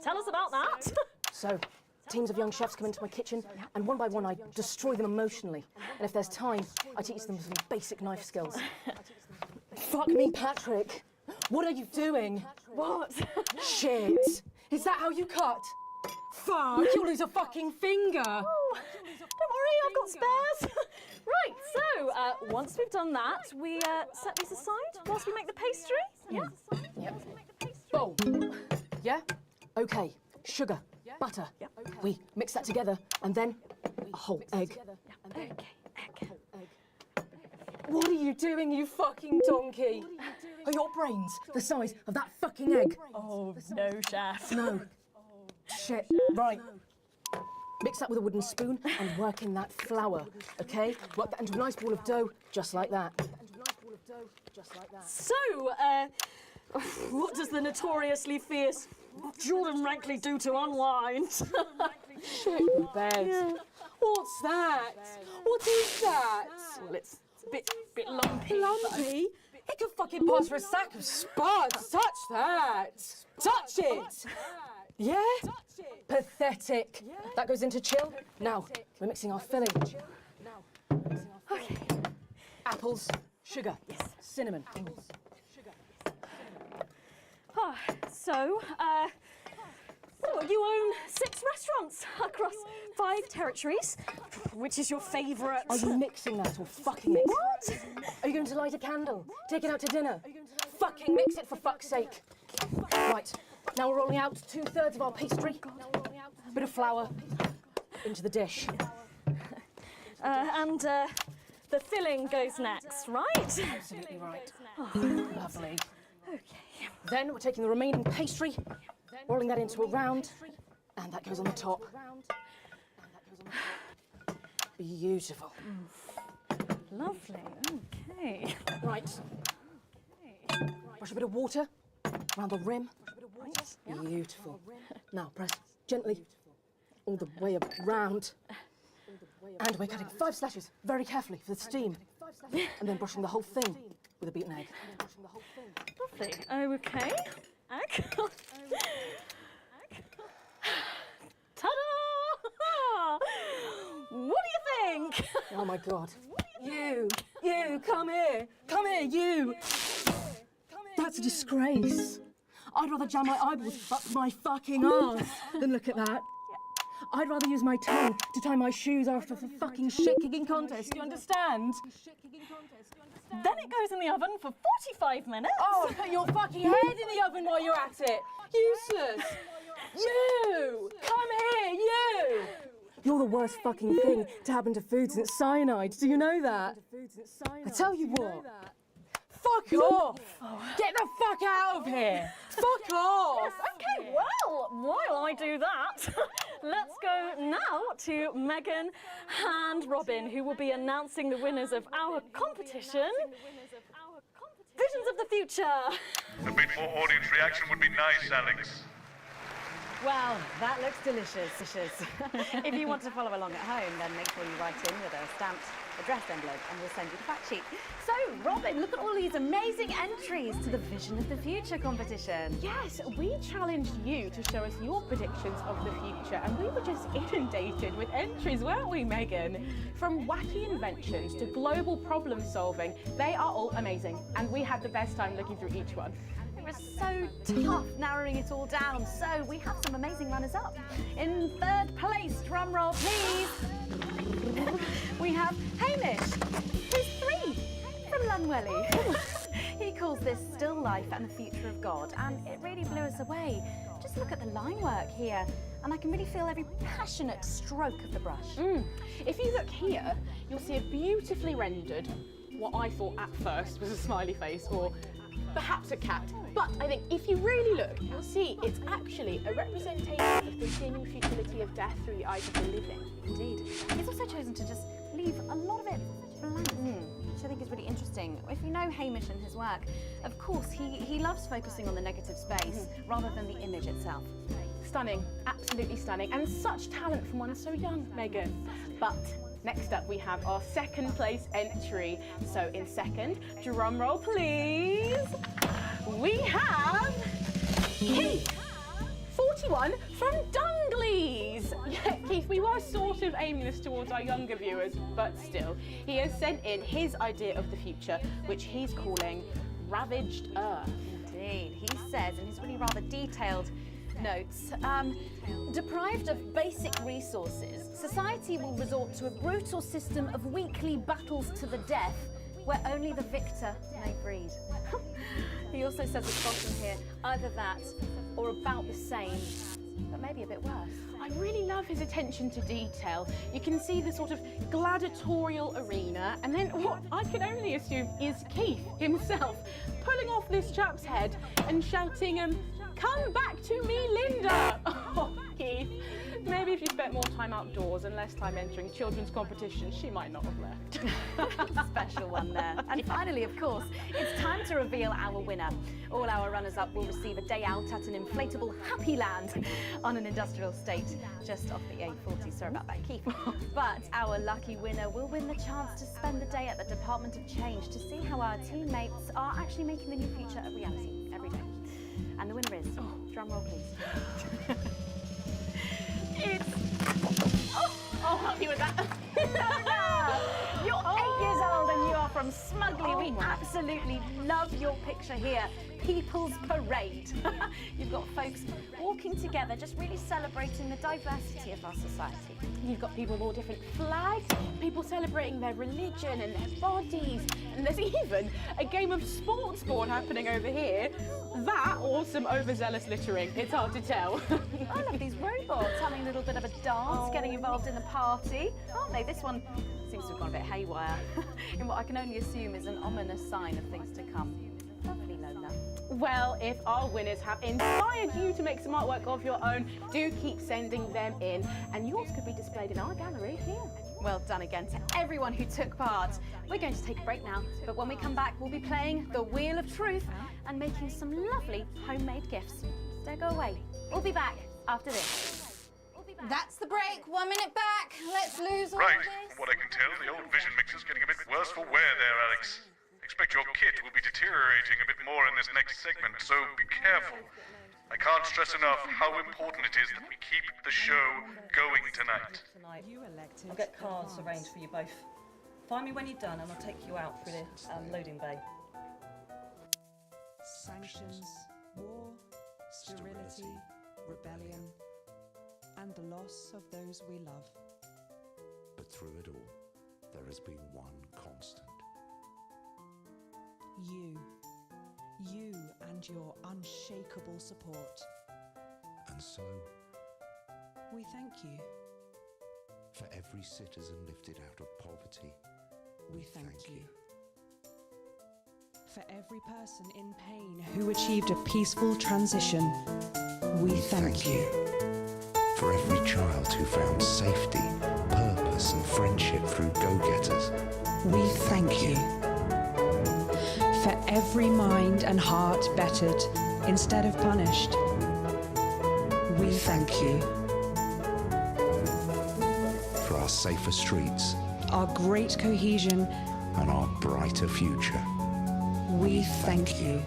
tell us about that. So, teams of young chefs come into my kitchen, and one by one I destroy them emotionally. And if there's time, I teach them some basic knife skills. Fuck me, Patrick. What are you doing? What? Shit. Is that how you cut? Fuck, you'll lose a fucking finger. Oh, don't worry, I've got spares. Right, so once we've done that, we set these aside whilst we make the pastry. Yeah. Yep. Bowl. Yeah? Okay. Sugar. Butter. We mix that together, and then a whole egg. Okay, egg. What are you doing, you fucking donkey? Are your brains the size of that fucking egg? Oh, no, Chef. No. Shit. Right. Mix that with a wooden spoon and work in that flour, okay? Work that into a nice ball of dough, just like that. So, what does the notoriously fierce Jordan Rankley do to unwind? Shit in bed. Yeah. What's that? What is that? Well, it's a bit lumpy. Lumpy? It could fucking pass for a sack of spuds. Touch that. Touch it. Yeah? Pathetic. That goes into chill. Now, we're mixing our filling. Okay. Apples, sugar, cinnamon. So, you own 6 restaurants across 5 territories. Which is your favourite? Are you mixing that or fucking mix? What? Are you going to light a candle? Take it out to dinner? Fucking mix it for fuck's sake. Right, now we're rolling out 2/3 of our pastry. A bit of flour into the dish. And the filling goes next, right? Absolutely right. Lovely. Okay. Then we're taking the remaining pastry, rolling that into a round, and that goes on the top. Beautiful. Lovely. Okay. Right. Brush a bit of water around the rim. Beautiful. Now press gently all the way around. And we're cutting 5 slashes very carefully for the steam. And then brushing the whole thing with a beaten egg. Lovely. Okay. Egg. Ta-da! What do you think? Oh my God. You, come here, you. That's a disgrace. I'd rather jam my eyeballs up my fucking arse than look at that. I'd rather use my tongue to tie my shoes after the fucking shit-kicking contest, do you understand? Then it goes in the oven for 45 minutes. Oh, put your fucking head in the oven while you're at it. Useless. You, come here, you. You're the worst fucking thing to happen to food since cyanide. Do you know that? I tell you what. Fuck off! Get the fuck out of here! Fuck off! Okay, well, while I do that, let's go now to Megan and Robin, who will be announcing the winners of our competition. Visions of the Future. A bit more audience reaction would be nice, Alex. Well, that looks delicious. If you want to follow along at home, then make sure you write in with a stamped address envelope and we'll send you the fact sheet. So, Robin, look at all these amazing entries to the Vision of the Future competition. Yes, we challenged you to show us your predictions of the future, and we were just inundated with entries, weren't we, Megan? From wacky inventions to global problem solving, they are all amazing, and we had the best time looking through each one. It was so tough narrowing it all down, so we have some amazing runners-up. In 3rd place, drum roll please, we have Hamish, who's 3 from Lunwelly. He calls this Still Life and the Future of God, and it really blew us away. Just look at the line work here. and I can really feel every passionate stroke of the brush. If you look here, you'll see a beautifully rendered, what I thought at first was a smiley face or perhaps a cat. But I think if you really look, you'll see it's actually a representation of the seeming futility of death through the eyes of the living. Indeed. He's also chosen to just leave a lot of it blank, which I think is really interesting. If you know Hamish and his work, of course, he loves focusing on the negative space rather than the image itself. Stunning, absolutely stunning, and such talent from one so young, Megan. But next up we have our second place entry. So in second, drum roll please, we have Keith, 41 from Dungley's. Yeah, Keith, we were sort of aiming this towards our younger viewers, but still, he has sent in his idea of the future, which he's calling Ravaged Earth. Indeed, he says in his really rather detailed notes, deprived of basic resources, society will resort to a brutal system of weekly battles to the death, where only the victor may breed. He also says at the bottom here, either that or about the same, but maybe a bit worse. I really love his attention to detail. You can see the sort of gladiatorial arena, and then what I can only assume is Keith himself pulling off this chap's head and shouting, "Come back to me, Linda!" Oh, Keith. Maybe if you spent more time outdoors and less time entering children's competitions, she might not have left. Special one there. And finally, of course, it's time to reveal our winner. All our runners-up will receive a day out at an inflatable Happy Land on an industrial estate just off the A40. Sorry about that, Keith. But our lucky winner will win the chance to spend the day at the Department of Change to see how our teammates are actually making the new future a reality every day. And the winner is, drum roll please. I'll help you with that. Lola, you're 8 years old and you are from Smugly. We absolutely love your picture here. People's Parade. You've got folks walking together, just really celebrating the diversity of our society. You've got people with all different flags, people celebrating their religion and their bodies, and there's even a game of sports board happening over here. That or some overzealous littering, it's hard to tell. I love these robots having a little bit of a dance, getting involved in the party, aren't they? This one seems to have gone a bit haywire in what I can only assume is an ominous sign of things to come. Lovely, Lola. Well, if our winners have inspired you to make some artwork of your own, do keep sending them in, and yours could be displayed in our gallery here. Well done again to everyone who took part. We're going to take a break now, but when we come back, we'll be playing the Wheel of Truth and making some lovely homemade gifts. Don't go away. We'll be back after this. That's the break. 1 minute back. Let's lose all Right, this. from what I can tell, the old vision mixer's getting a bit worse for wear there, Alex. Expect your kit will be deteriorating a bit more in this next segment, so be careful. I can't stress enough how important it is that we keep the show going tonight. I'll get cars arranged for you both. Find me when you're done and I'll take you out through the loading bay. Sanctions, war, sterility, rebellion, and the loss of those we love. But through it all, there has been one constant. You and your unshakable support. And so, We thank you. for every citizen lifted out of poverty, We thank you. For every person in pain who achieved a peaceful transition, we thank you. For every child who found safety, purpose and friendship through go-getters, We thank you. For every mind and heart bettered instead of punished, we thank you. for our safer streets Our great cohesion, and our brighter future. we thank you.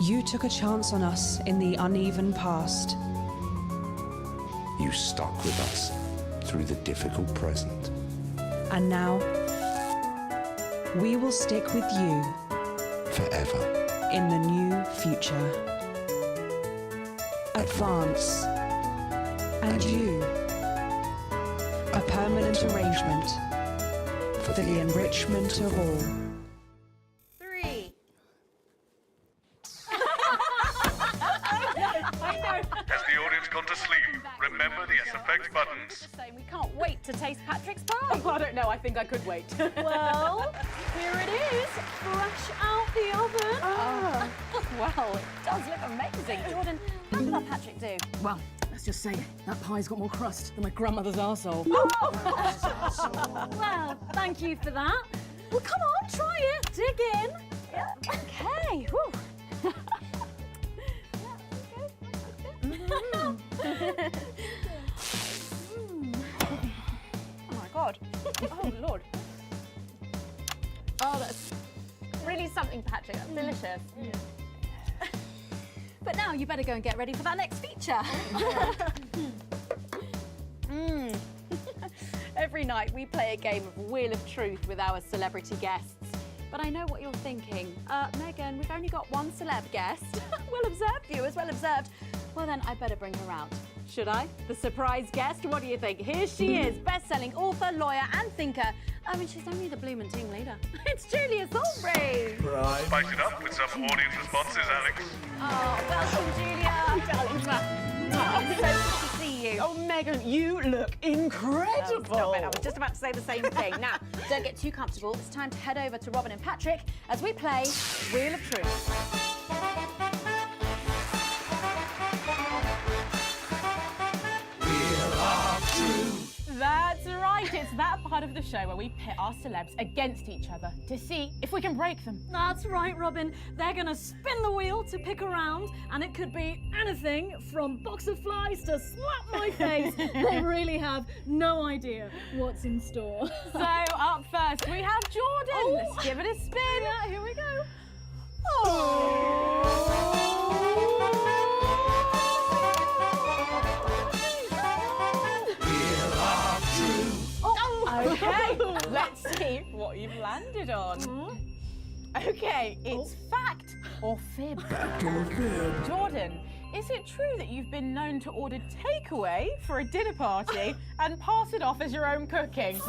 You took a chance on us in the uneven past. You stuck with us through the difficult present. And now, we will stick with you Forever. in the new future. Advance. And you. A permanent arrangement for the enrichment of all. 3. Has the audience gone to sleep, remember the SFX buttons. We can't wait to taste Patrick's pie. I don't know, I think I could wait. Well, here it is, fresh out the oven. Oh. Well, it does look amazing. Jordan, how did our Patrick do? Well, let's just say that pie's got more crust than my grandmother's arsehole. Well, thank you for that. Well, come on, try it. Dig in. Yeah. Okay. Whew. Oh my God. Oh Lord. Oh, that's really something, Patrick. That's delicious. But now you better go and get ready for that next feature. Every night we play a game of Wheel of Truth with our celebrity guests. But I know what you're thinking. Megan, we've only got one celeb guest. Well observed, viewers, well observed. Well then, I better bring her out. Should I? The surprise guest? What do you think? Here she is, best-selling author, lawyer and thinker. I mean, she's only the bloomin' team leader. It's Julia Thornbury. Right. Spice it up with some audience responses, Alex. Oh, welcome, Julia. Darling. Oh, so good to see you. Oh, Megan, you look incredible. Stop it. I was just about to say the same thing. Now, don't get too comfortable. It's time to head over to Robin and Patrick as we play Wheel of Truth. That's right, it's that part of the show where we pit our celebs against each other to see if we can break them. That's right, Robin. They're gonna spin the wheel to pick a round, and it could be anything from box of flies to slap my face. They really have no idea what's in store. So up first we have Jordan. Oh. Let's give it a spin. Yeah, here we go. Okay, let's see what you've landed on. Okay, it's fact or fib. Fact or fib? Jordan, is it true that you've been known to order takeaway for a dinner party and pass it off as your own cooking? It's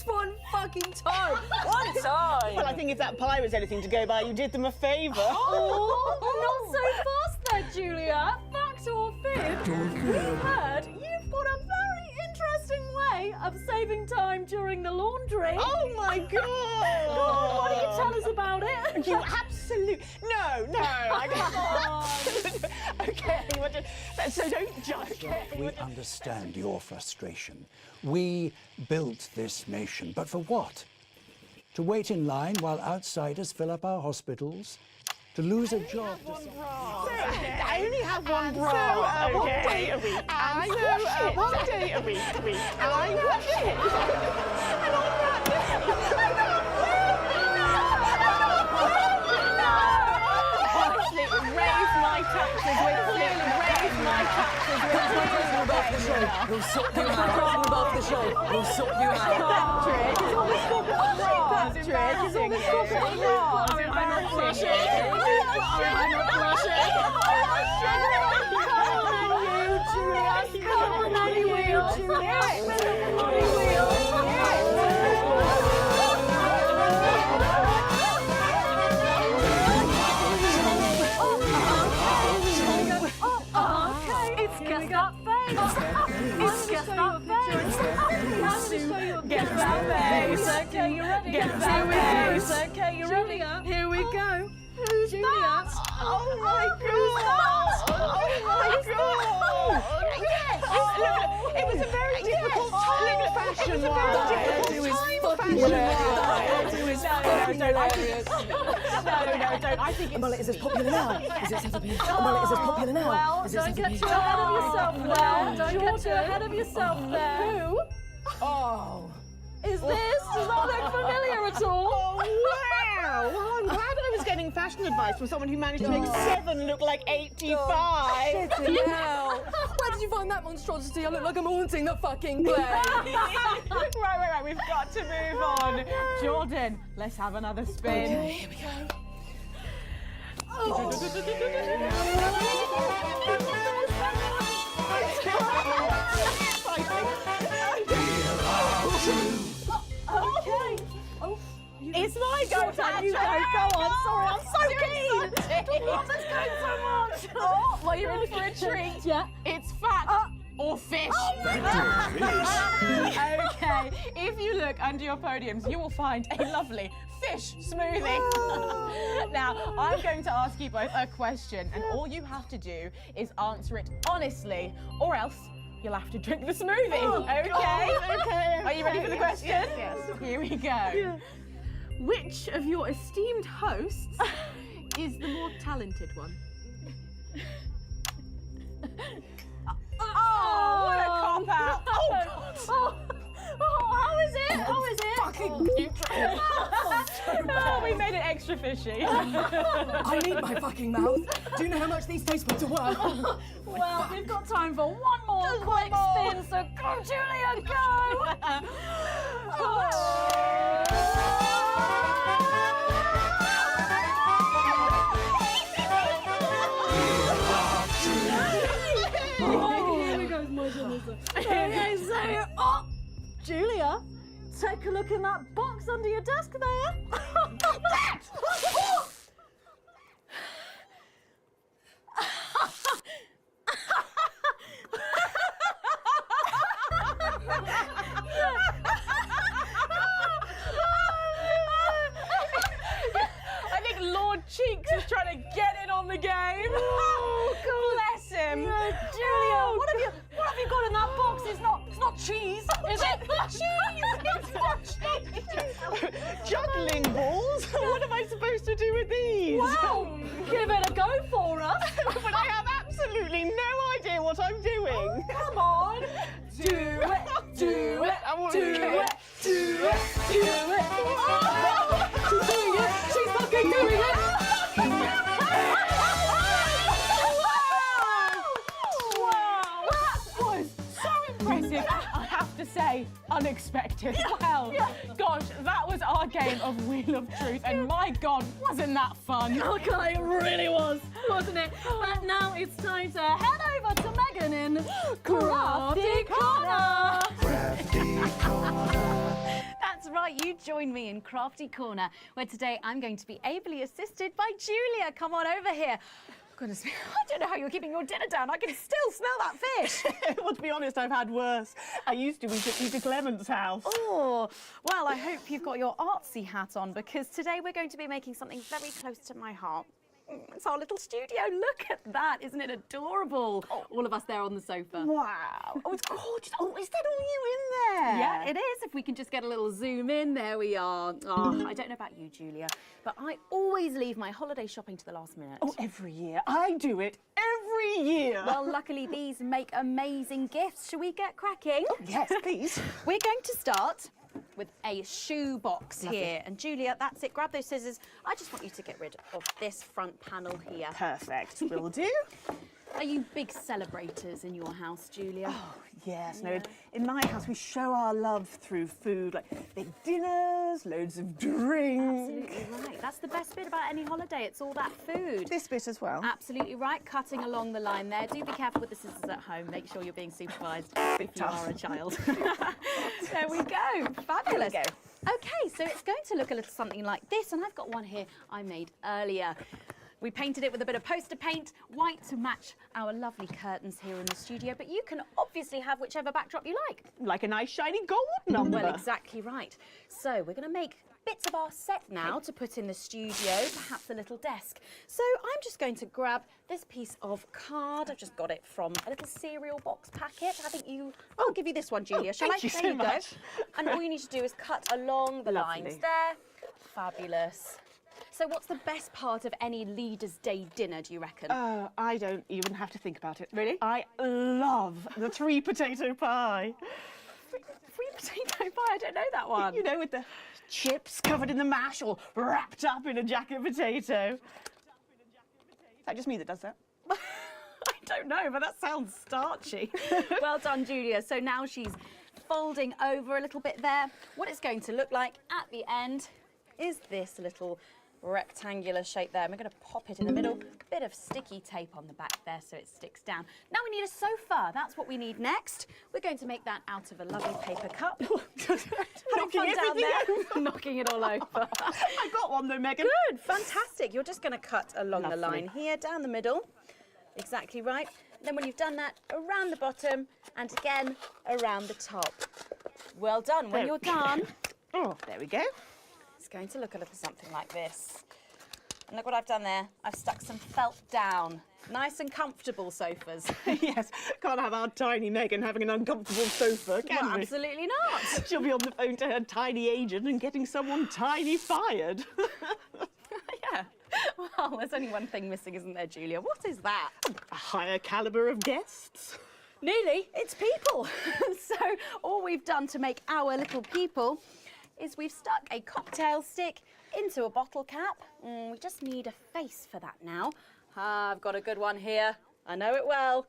one fucking time. One time. Well, I think if that pie was anything to go by, you did them a favour. Oh, not so fast there, Julia. Fact or fib? Fact or fib? We've heard you've got a very interesting way of saving time during the laundry. Oh my God! Go on, why don't you tell us about it? You absolute no, I don't. Okay, so don't judge. We understand your frustration. We built this nation, but for what? To wait in line while outsiders fill up our hospitals? To lose a job? I only have one bra. So, one day a week. And so, one day a week. And I wash it. And on that Honestly, raise my taxes We'll sort you out. Above the show. We'll sort you out. Patrick, is all this talk about bras? Patrick, is all this talk about bras? I'm not blushing. I'm not blushing. Come on, then, you, Julia. It's just that face. It's just that face. Get that face. Okay, you ready? Get that face. Okay, you ready? Here we go. Who's Julia? Oh my God! Oh my God! Yes! Look, it was a very difficult time fashion. It was a very difficult time No, don't. I think it's... Well, is it popular now? Is it ever been? Well, is it popular now? Well, don't get too ahead of yourself there. Don't get too ahead of yourself there. Who? Oh. Is this? Does that look familiar at all? Oh, wow! Well, I'm glad I was getting fashion advice from someone who managed to make 7 look like 85. Hell. Where did you find that monstrosity? I look like I'm haunting the fucking place. Right, we've got to move on. Jordan, let's have another spin. Okay, here we go. Okay. It's my go time. You go on. Sorry, I'm so keen. The love is going so much. Oh, well, you in for a treat. Yeah. It's fat or fish. Okay, if you look under your podiums, you will find a lovely fish smoothie. Now, I'm going to ask you both a question, and all you have to do is answer it honestly, or else you'll have to drink the smoothie. Okay? Are you ready for the question? Yes. Here we go. Which of your esteemed hosts is the more talented one? Oh, what a cop-out. Oh, God. How is it? How is it? Fucking neutral. Oh, we made it extra fishy. I need my fucking mouth. Do you know how much these taste buds are worth? Well, we've got time for one more quick spin, so go, Julia, go! Okay, so, Julia, take a look in that box under your desk there. I think Lord Cheeks is trying to get in on the game. Oh, bless him. Julia, what have you got in that box? It's not cheese, is it? It's not cheese. Juggling balls? What am I supposed to do with these? Well, give it a go for us. But I have absolutely no idea what I'm doing. Come on. Do it, do it, do it, do it, do it. Oh, she's doing it. She's fucking doing it. Wow, that was so impressive. I have to say, unexpected. Well, gosh, that was our game of Wheel of Truth, and my God, wasn't that fun? Okay, it really was, wasn't it? But now it's time to head over to Megan in Crafty Corner. That's right, you join me in Crafty Corner, where today I'm going to be ably assisted by Julia. Come on over here. Goodness me, I don't know how you're keeping your dinner down. I can still smell that fish. Well, to be honest, I've had worse. I used to eat at Peter Clement's house. Oh, well, I hope you've got your artsy hat on, because today we're going to be making something very close to my heart. It's our little studio. Look at that. Isn't it adorable? All of us there on the sofa. Wow. Oh, it's gorgeous. Oh, is that all you in there? Yeah, it is. If we can just get a little zoom in, there we are. Oh, I don't know about you, Julia, but I always leave my holiday shopping to the last minute. Oh, every year. I do it every year. Well, luckily these make amazing gifts. Shall we get cracking? Oh, yes, please. We're going to start with a shoe box here. And Julia, that's it. Grab those scissors. I just want you to get rid of this front panel here. Perfect. Will do. Are you big celebrators in your house, Julia? Oh, yes. No, in my house we show our love through food, like big dinners, loads of drink. Absolutely right. That's the best bit about any holiday. It's all that food. This bit as well. Absolutely right. Cutting along the line there. Do be careful with the scissors at home. Make sure you're being supervised if you are a child. There we go. Fabulous. There we go. Okay, so it's going to look a little something like this, and I've got one here I made earlier. We painted it with a bit of poster paint, white to match our lovely curtains here in the studio, but you can obviously have whichever backdrop you like. Like a nice shiny gold number. Well, exactly right. So we're going to make bits of our set now to put in the studio, perhaps a little desk. So I'm just going to grab this piece of card. I've just got it from a little cereal box packet. I think I'll give you this one, Julia. Shall I? Thank you there so you much. go. And all you need to do is cut along the lines there. Fabulous. So what's the best part of any Leaders' Day dinner, do you reckon? I don't even have to think about it. Really? I love the 3 potato pie. 3 potato pie? I don't know that one. You know, with the chips covered in the mash, all wrapped up in a jacket potato. Is that just me that does that? I don't know, but that sounds starchy. Well done, Julia. So now she's folding over a little bit there. What it's going to look like at the end is this little rectangular shape there. And we're going to pop it in the middle. A bit of sticky tape on the back there so it sticks down. Now we need a sofa. That's what we need next. We're going to make that out of a lovely paper cup. Knocking down everything there. over. Knocking it all over. I got one though, Megan. Good, fantastic. You're just going to cut along the line here, down the middle. Exactly right. Then when you've done that, around the bottom and again around the top. Well done. When you're done, oh, there we go. It's going to look a little something like this. And look what I've done there. I've stuck some felt down. Nice and comfortable sofas. Yes, can't have our tiny Megan having an uncomfortable sofa, can Well, we? absolutely not. She'll be on the phone to her tiny agent and getting someone tiny fired. Yeah. Well, there's only one thing missing, isn't there, Julia? What is that? A higher calibre of guests. Nearly. It's people. So all we've done to make our little people is we've stuck a cocktail stick into a bottle cap. We just need a face for that now. I've got a good one here. I know it well.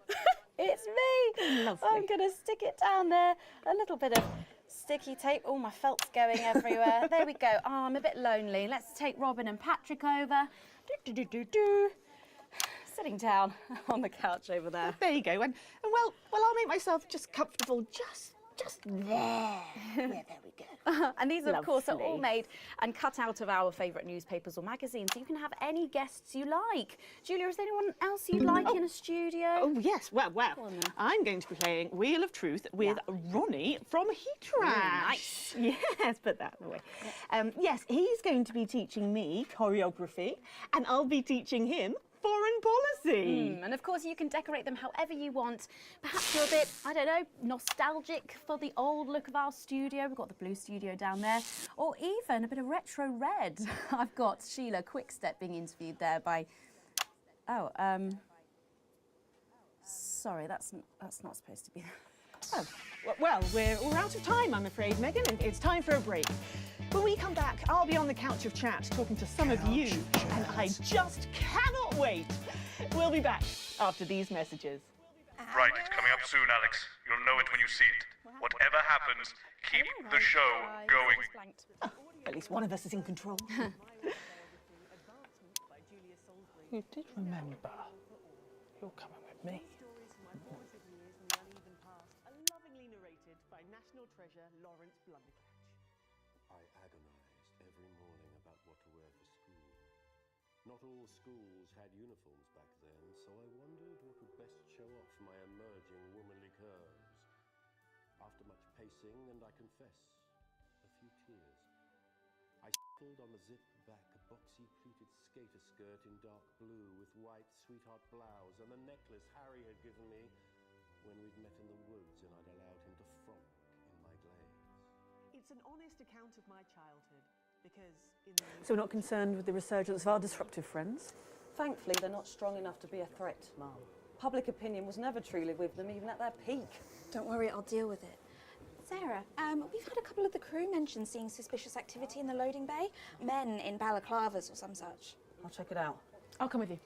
It's me. Lovely. I'm going to stick it down there. A little bit of sticky tape. Oh, my felt's going everywhere. There we go. Oh, I'm a bit lonely. Let's take Robin and Patrick over. Sitting down on the couch over there. There you go. And well, I'll make myself just comfortable just there. Yeah, there we go. And these, of course, are all Lovely. made and cut out of our favourite newspapers or magazines, so you can have any guests you like. Julia, is there anyone else you'd like in a studio? Oh, yes. Well, I'm going to be playing Wheel of Truth with Ronnie from Heat Rash. Nice. Yes, put that away. Yes, he's going to be teaching me choreography, and I'll be teaching him foreign policy. And of course, you can decorate them however you want. Perhaps you're a bit, I don't know, nostalgic for the old look of our studio. We've got the blue studio down there. Or even a bit of retro red. I've got Sheila Quickstep being interviewed there by... Oh, sorry, that's not supposed to be... Oh, well, we're out of time, I'm afraid, Megan. It's time for a break. When we come back, I'll be on the couch of chat talking to some of you, and I just cannot wait. We'll be back after these messages. Right, it's coming up soon, Alex. You'll know it when you see it. Whatever happens, keep the show going. At least one of us is in control. You did remember. You're coming with me. Lovingly narrated by national treasure Lawrence Blunderclatch. I agonized every morning about what to wear for school. Not all schools had uniforms back then, so I wondered what would best show off my emerging womanly curves. After much pacing, and I confess, a few tears, I pulled on the zip-back, boxy pleated skater skirt in dark blue with white sweetheart blouse and the necklace Harry had given me when we'd met in the woods and I'd allowed him to frolic in my glades. It's an honest account of my childhood, because So we're not concerned with the resurgence of our disruptive friends? Thankfully, they're not strong enough to be a threat, Mum. Public opinion was never truly with them, even at their peak. Don't worry, I'll deal with it. Sarah, we've had a couple of the crew mention seeing suspicious activity in the loading bay. Men in balaclavas or some such. I'll check it out. I'll come with you.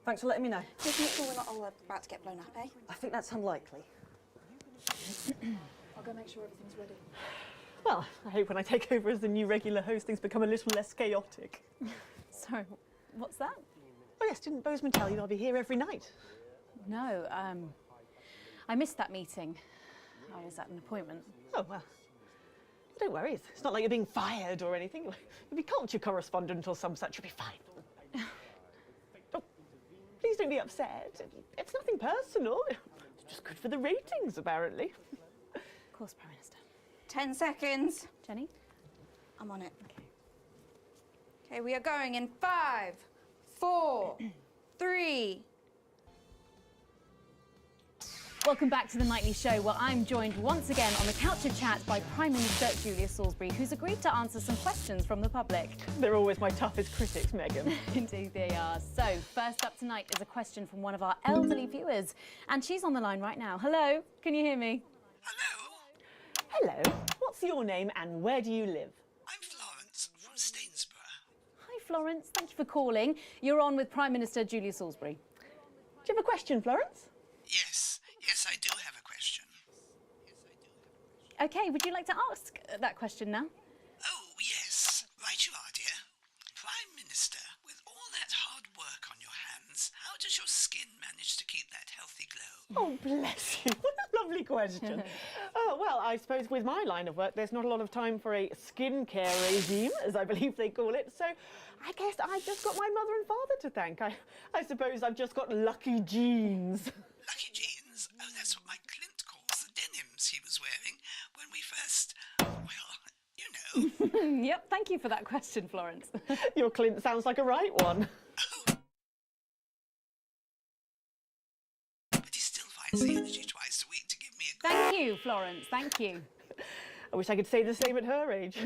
Thanks for letting me know. Just make sure we're not all about to get blown up, eh? I think that's unlikely. I'll go make sure everything's ready. Well, I hope when I take over as the new regular host, things become a little less chaotic. Sorry, what's that? Oh yes, didn't Bozeman tell you I'll be here every night? No, I missed that meeting. I was at an appointment. Oh, well, don't worry. It's not like you're being fired or anything. You'll be culture correspondent or some such. You'll be fine. Oh, please don't be upset. It's nothing personal. It's just good for the ratings, apparently. Of course, Prime Minister. 10 seconds. Jenny? I'm on it. Okay, we are going in 5, 4, 3. Welcome back to the Nightly Show, where I'm joined once again on the couch of chat by Prime Minister Julia Salisbury, who's agreed to answer some questions from the public. They're always my toughest critics, Megan. Indeed they are. So, first up tonight is a question from one of our elderly viewers, and she's on the line right now. Hello, can you hear me? Hello. What's your name and where do you live? I'm Florence from Stainsborough. Hi, Florence. Thank you for calling. You're on with Prime Minister Julia Salisbury. Do you have a question, Florence? Yes, I do have a question. OK, would you like to ask that question now? Oh, yes. Right you are, dear. Prime Minister, with all that hard work on your hands, how do does your skin manage to keep that healthy glow? Oh, bless you. What a lovely question. Well, I suppose with my line of work, there's not a lot of time for a skincare regime, as I believe they call it. So I guess I've just got my mother and father to thank. I suppose I've just got lucky genes. Lucky jeans? Oh, that's what my Clint calls the denims he was wearing when we first... Well, you know. Yep, thank you for that question, Florence. Your Clint sounds like a right one. But he still finds the energy twice a week to give me a... Thank you, Florence, thank you. I wish I could say the same at her age.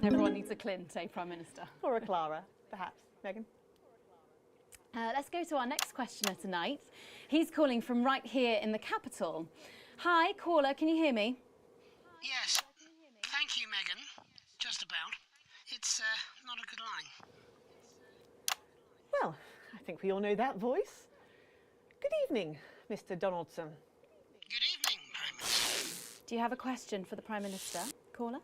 Everyone needs a Clint, eh, Prime Minister? Or a Clara, perhaps. Megan? Let's go to our next questioner tonight. He's calling from right here in the capital. Hi, caller, can you hear me? Yes. Thank you, Megan. Just about. It's not a good line. Well, I think we all know that voice. Good evening, Mr. Donaldson. Good evening, Prime Minister. Do you have a question for the Prime Minister, caller?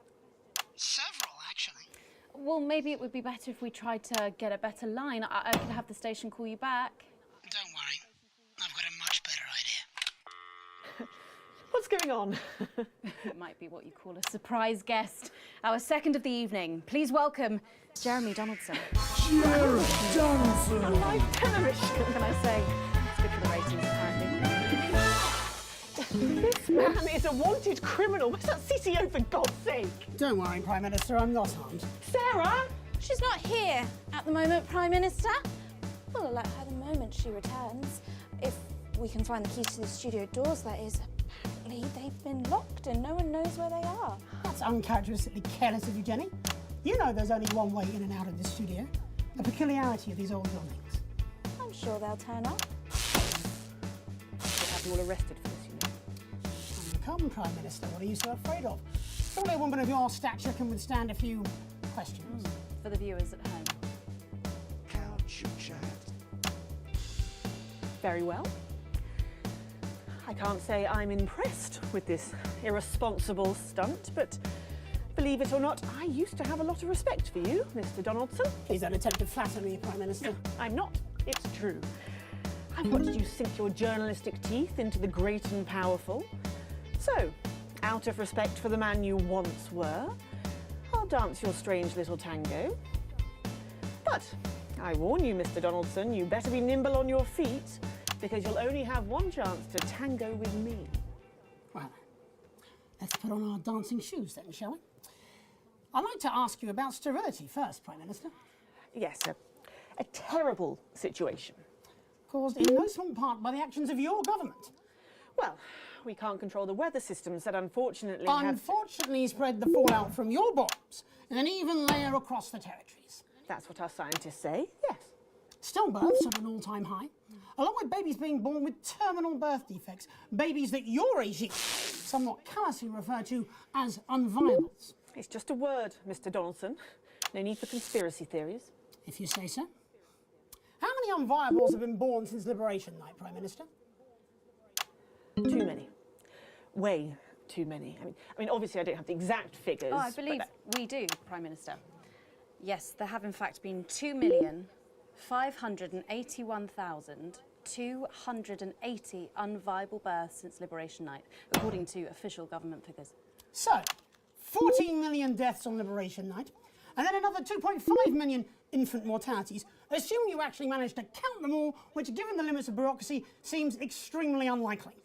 Several, actually. Well, maybe it would be better if we tried to get a better line. I could have the station call you back. Don't worry. I've got a much better idea. What's going on? It might be what you call a surprise guest. Our second of the evening. Please welcome Jeremy Donaldson. Jeremy Donaldson! On live television, can I say? It's good for the ratings, apparently. This man is a wanted criminal. Where's that CCO, for God's sake? Don't worry, Prime Minister, I'm not harmed. Sarah? She's not here at the moment, Prime Minister. We'll alert her the moment she returns. If we can find the keys to the studio doors, that is. Apparently, they've been locked and no one knows where they are. That's uncharacteristically careless of you, Jenny. You know there's only one way in and out of this studio. The peculiarity of these old buildings. I'm sure they'll turn up. We'll have you all arrested for this, you know. Come, Prime Minister, what are you so afraid of? Surely a woman of your stature can withstand a few questions. For the viewers at home. Couch chat. Very well. I can't say I'm impressed with this irresponsible stunt, but believe it or not, I used to have a lot of respect for you, Mr. Donaldson. Is that an attempt to flatter me, Prime Minister? No, I'm not. It's true. I've watched you sink your journalistic teeth into the great and powerful. So, out of respect for the man you once were, I'll dance your strange little tango. But I warn you, Mr. Donaldson, you better be nimble on your feet, because you'll only have one chance to tango with me. Well, let's put on our dancing shoes then, shall we? I'd like to ask you about sterility first, Prime Minister. Yes, a terrible situation. Caused in no small part by the actions of your government. Well, we can't control the weather systems that unfortunately Unfortunately spread the fallout from your bombs in an even layer across the territories. That's what our scientists say, yes. Stillbirths at an all-time high, along with babies being born with terminal birth defects, babies that your regime somewhat callously refer to as unviables. It's just a word, Mr. Donaldson. No need for conspiracy theories. If you say so. How many unviables have been born since Liberation Night, Prime Minister? Too many. Way too many. I mean, obviously I don't have the exact figures. Oh, I believe we do, Prime Minister. Yes, there have in fact been 2,581,280 unviable births since Liberation Night, according to official government figures. So, 14 million deaths on Liberation Night, and then another 2.5 million infant mortalities. Assume you actually managed to count them all, which, given the limits of bureaucracy, seems extremely unlikely.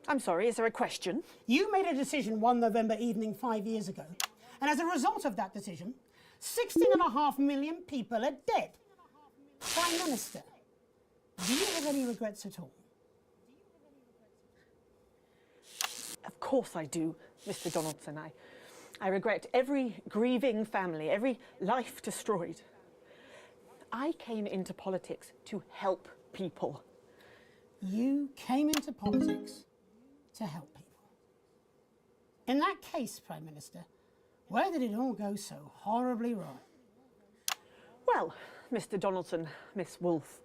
I'm sorry, is there a question? You made a decision one November evening 5 years ago, and as a result of that decision, 16.5 million people are dead. Prime Minister, do you have any regrets at all? Of course I do, Mr. Donaldson. I regret every grieving family, every life destroyed. I came into politics to help people. You came into politics to help people. In that case, Prime Minister, where did it all go so horribly wrong? Well, Mr. Donaldson, Miss Wolfe,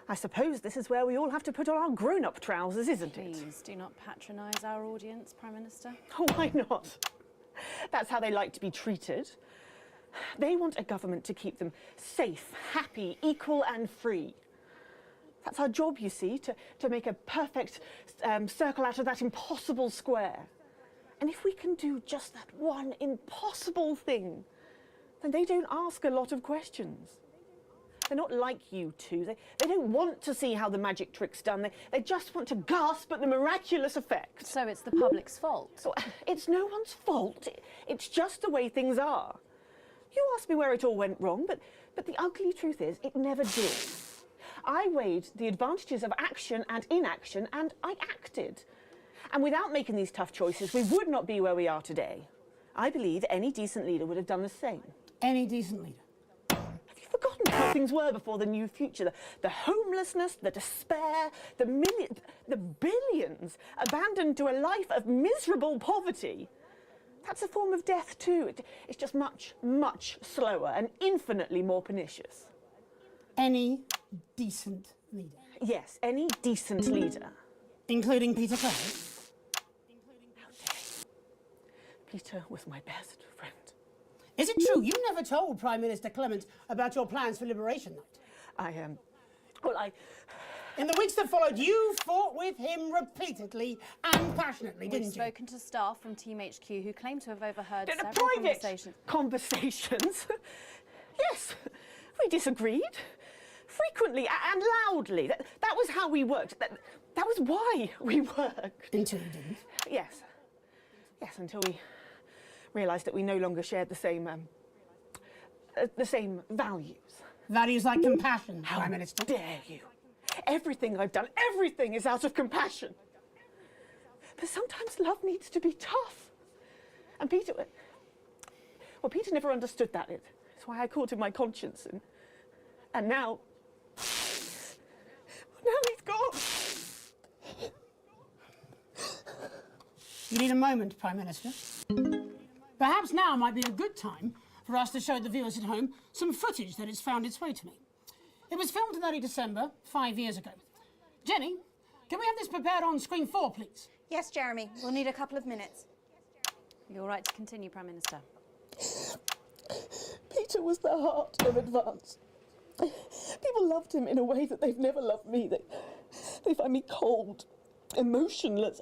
I suppose this is where we all have to put on our grown-up trousers, isn't it? Please do not patronise our audience, Prime Minister. Oh, why not? That's how they like to be treated. They want a government to keep them safe, happy, equal and free. That's our job, you see, to make a perfect circle out of that impossible square. And if we can do just that one impossible thing, then they don't ask a lot of questions. They're not like you two. They don't want to see how the magic trick's done. They just want to gasp at the miraculous effect. So it's the public's fault? So, it's no one's fault. It's just the way things are. You asked me where it all went wrong, but the ugly truth is it never did. I weighed the advantages of action and inaction, and I acted. And without making these tough choices, we would not be where we are today. I believe any decent leader would have done the same. Any decent leader? Forgotten how things were before the new future. The homelessness, the despair, the billions abandoned to a life of miserable poverty. That's a form of death too. It's just much, much slower and infinitely more pernicious. Any decent leader? Yes, any decent leader. Including Peter Clay? How dare you? Peter was my best friend. Is it true you never told Prime Minister Clement about your plans for Liberation Night? In the weeks that followed, you fought with him repeatedly and passionately, didn't you? We've spoken to staff from Team HQ who claim to have overheard several Private conversations. Conversations? Yes, we disagreed. Frequently and loudly. That was how we worked. That was why we worked. Until you didn't? Yes. Yes, until we realised that we no longer shared the same values. Values like compassion, Prime Minister. How dare you? Everything I've done, everything is out of compassion. But sometimes love needs to be tough. And Peter never understood that. That's why I called him my conscience. And now he's gone. You need a moment, Prime Minister. Perhaps now might be a good time for us to show the viewers at home some footage that has found its way to me. It was filmed in early December, 5 years ago. Jenny, can we have this prepared on screen 4, please? Yes, Jeremy. We'll need a couple of minutes. You're right to continue, Prime Minister. Peter was the heart of Advance. People loved him in a way that they've never loved me. They find me cold, emotionless.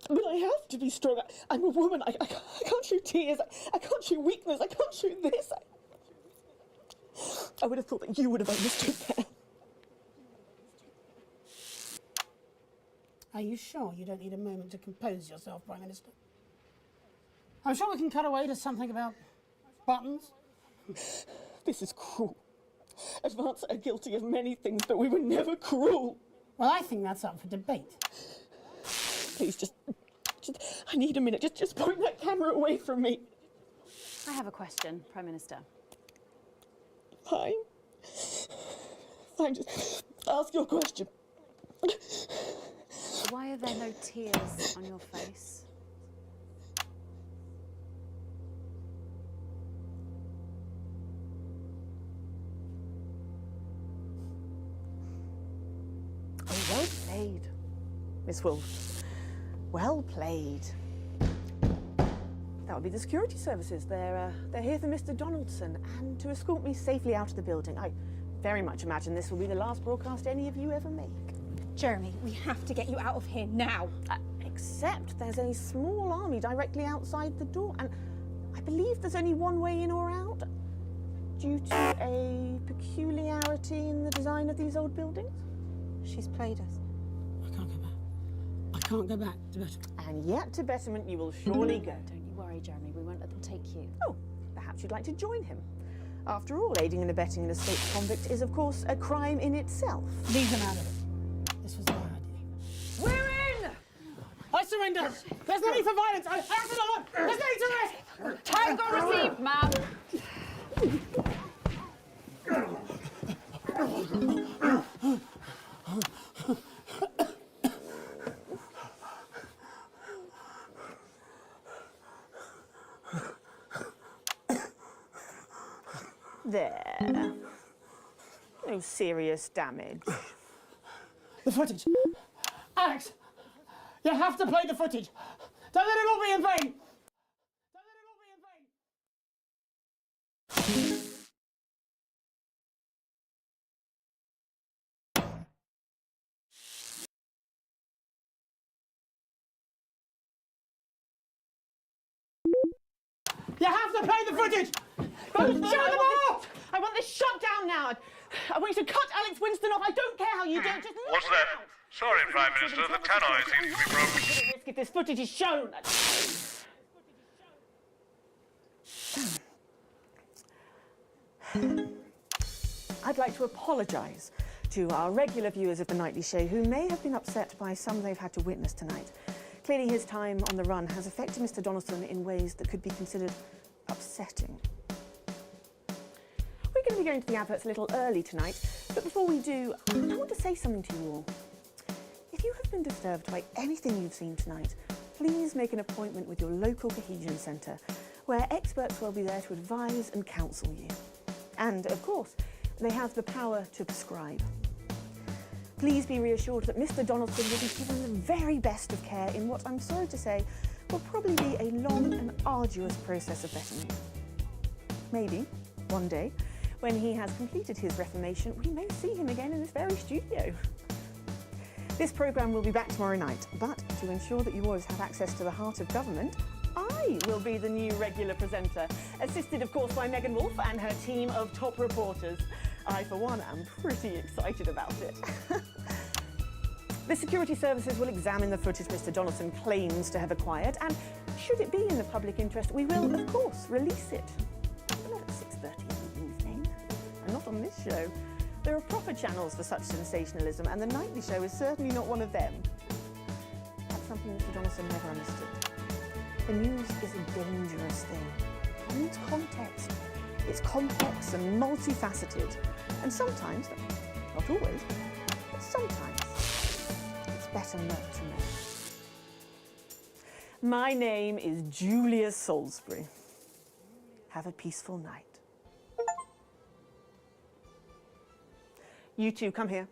But I have to be strong. I'm a woman. I can't show tears. I can't show weakness. I can't show this. I would have thought that you would have understood that. Are you sure you don't need a moment to compose yourself, Prime Minister? I'm sure we can cut away to something about buttons. This is cruel. Advance are guilty of many things, but we were never cruel. Well, I think that's up for debate. Please, just I need a minute. Just point that camera away from me. I have a question, Prime Minister. Fine. Fine, just ask your question. Why are there no tears on your face? Oh, well played, Miss Wolfe. Well played. That would be the security services. They're here for Mr. Donaldson and to escort me safely out of the building. I very much imagine this will be the last broadcast any of you ever make. Jeremy, we have to get you out of here now. Except there's a small army directly outside the door, and I believe there's only one way in or out, due to a peculiarity in the design of these old buildings. She's played us. I can't go back. I can't go back to betterment. And yet to betterment you will surely go. Don't you worry, Jeremy. We won't let them take you. Oh, perhaps you'd like to join him. After all, aiding and abetting an escaped convict is, of course, a crime in itself. Leave them out of it. This was my idea. We're in! I surrender. There's no need for violence. I acted alone. There's no need to rest. Tango received, ma'am. There. No serious damage. The footage. Alex, you have to play the footage. Don't let it all be in vain. Don't let it all be in vain. You have to play the footage! Show them off! I want this shut down now. I want you to cut Alex Winston off. I don't care how you do it. Just What's that? Sorry, Prime Minister, the tannoy seems to be broken. if this footage is shown. I'd like to apologise to our regular viewers of The Nightly Show who may have been upset by some they've had to witness tonight. Clearly his time on the run has affected Mr. Donaldson in ways that could be considered upsetting. We're going to be going to the adverts a little early tonight, but before we do, I want to say something to you all. If you have been disturbed by anything you've seen tonight, please make an appointment with your local cohesion centre, where experts will be there to advise and counsel you. And, of course, they have the power to prescribe. Please be reassured that Mr. Donaldson will be given the very best of care in what I'm sorry to say will probably be a long and arduous process of betterment. Maybe, one day, when he has completed his reformation, we may see him again in this very studio. This programme will be back tomorrow night, but to ensure that you always have access to the heart of government, I will be the new regular presenter, assisted of course by Megan Wolfe and her team of top reporters. I, for one, am pretty excited about it. The security services will examine the footage Mr. Donaldson claims to have acquired, and should it be in the public interest, we will, of course, release it. But not at 6:30 in the evening, and not on this show. There are proper channels for such sensationalism, and The Nightly Show is certainly not one of them. That's something Mr. Donaldson never understood. The news is a dangerous thing. It needs context. It's complex and multifaceted. And sometimes, not always, but sometimes, it's better not to know. My name is Julia Salisbury. Have a peaceful night. You two, come here.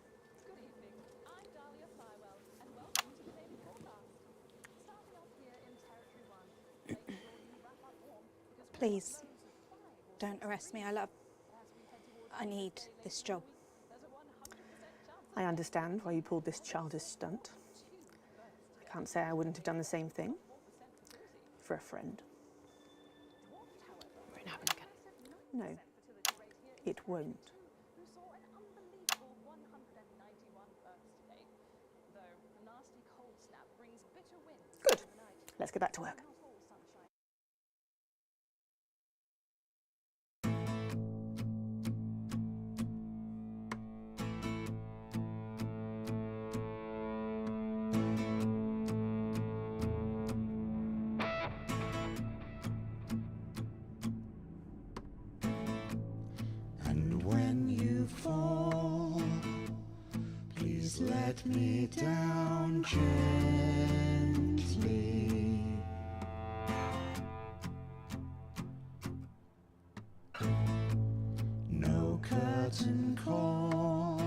Please, don't arrest me. I need this job. I understand why you pulled this childish stunt. I can't say I wouldn't have done the same thing. For a friend. Won't happen again. No, it won't. Good. Let's get back to work. And when you fall, please let me down gently. No curtain call,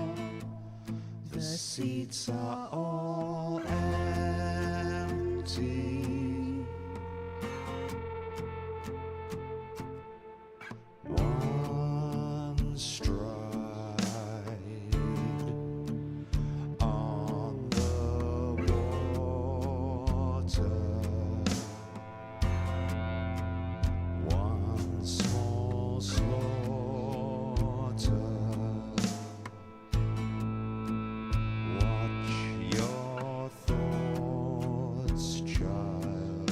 the seats are all empty. One stride on the water, one small slaughter. Watch your thoughts, child.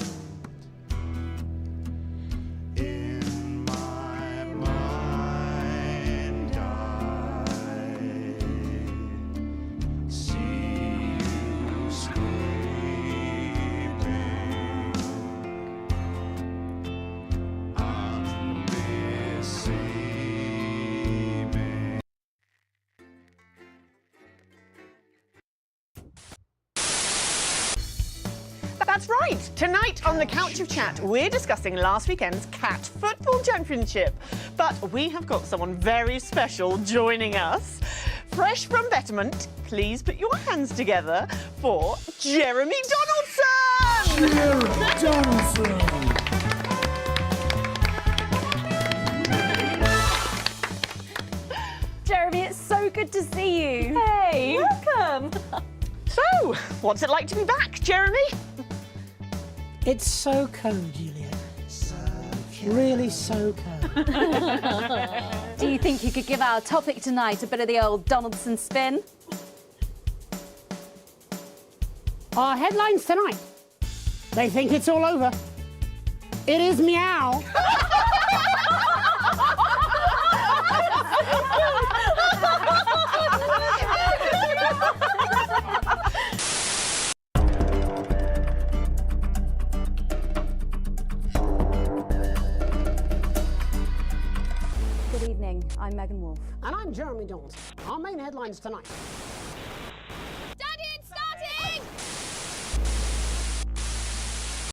In my mind, I see you screaming, unbeseeming. That's right. Tonight on the Couch of Chat, we're discussing last weekend's Cat Football Championship. But we have got someone very special joining us. Fresh from Betterment, please put your hands together for Jeremy Donaldson! Donaldson! Jeremy, it's so good to see you. Hey! Welcome! So, what's it like to be back, Jeremy? It's so cold, Julia. Really soak her. Do you think you could give our topic tonight a bit of the old Donaldson spin? Our headlines tonight. They think it's all over. It is meow. Good evening, I'm Megan Wolf. And I'm Jeremy Donaldson. Our main headlines tonight.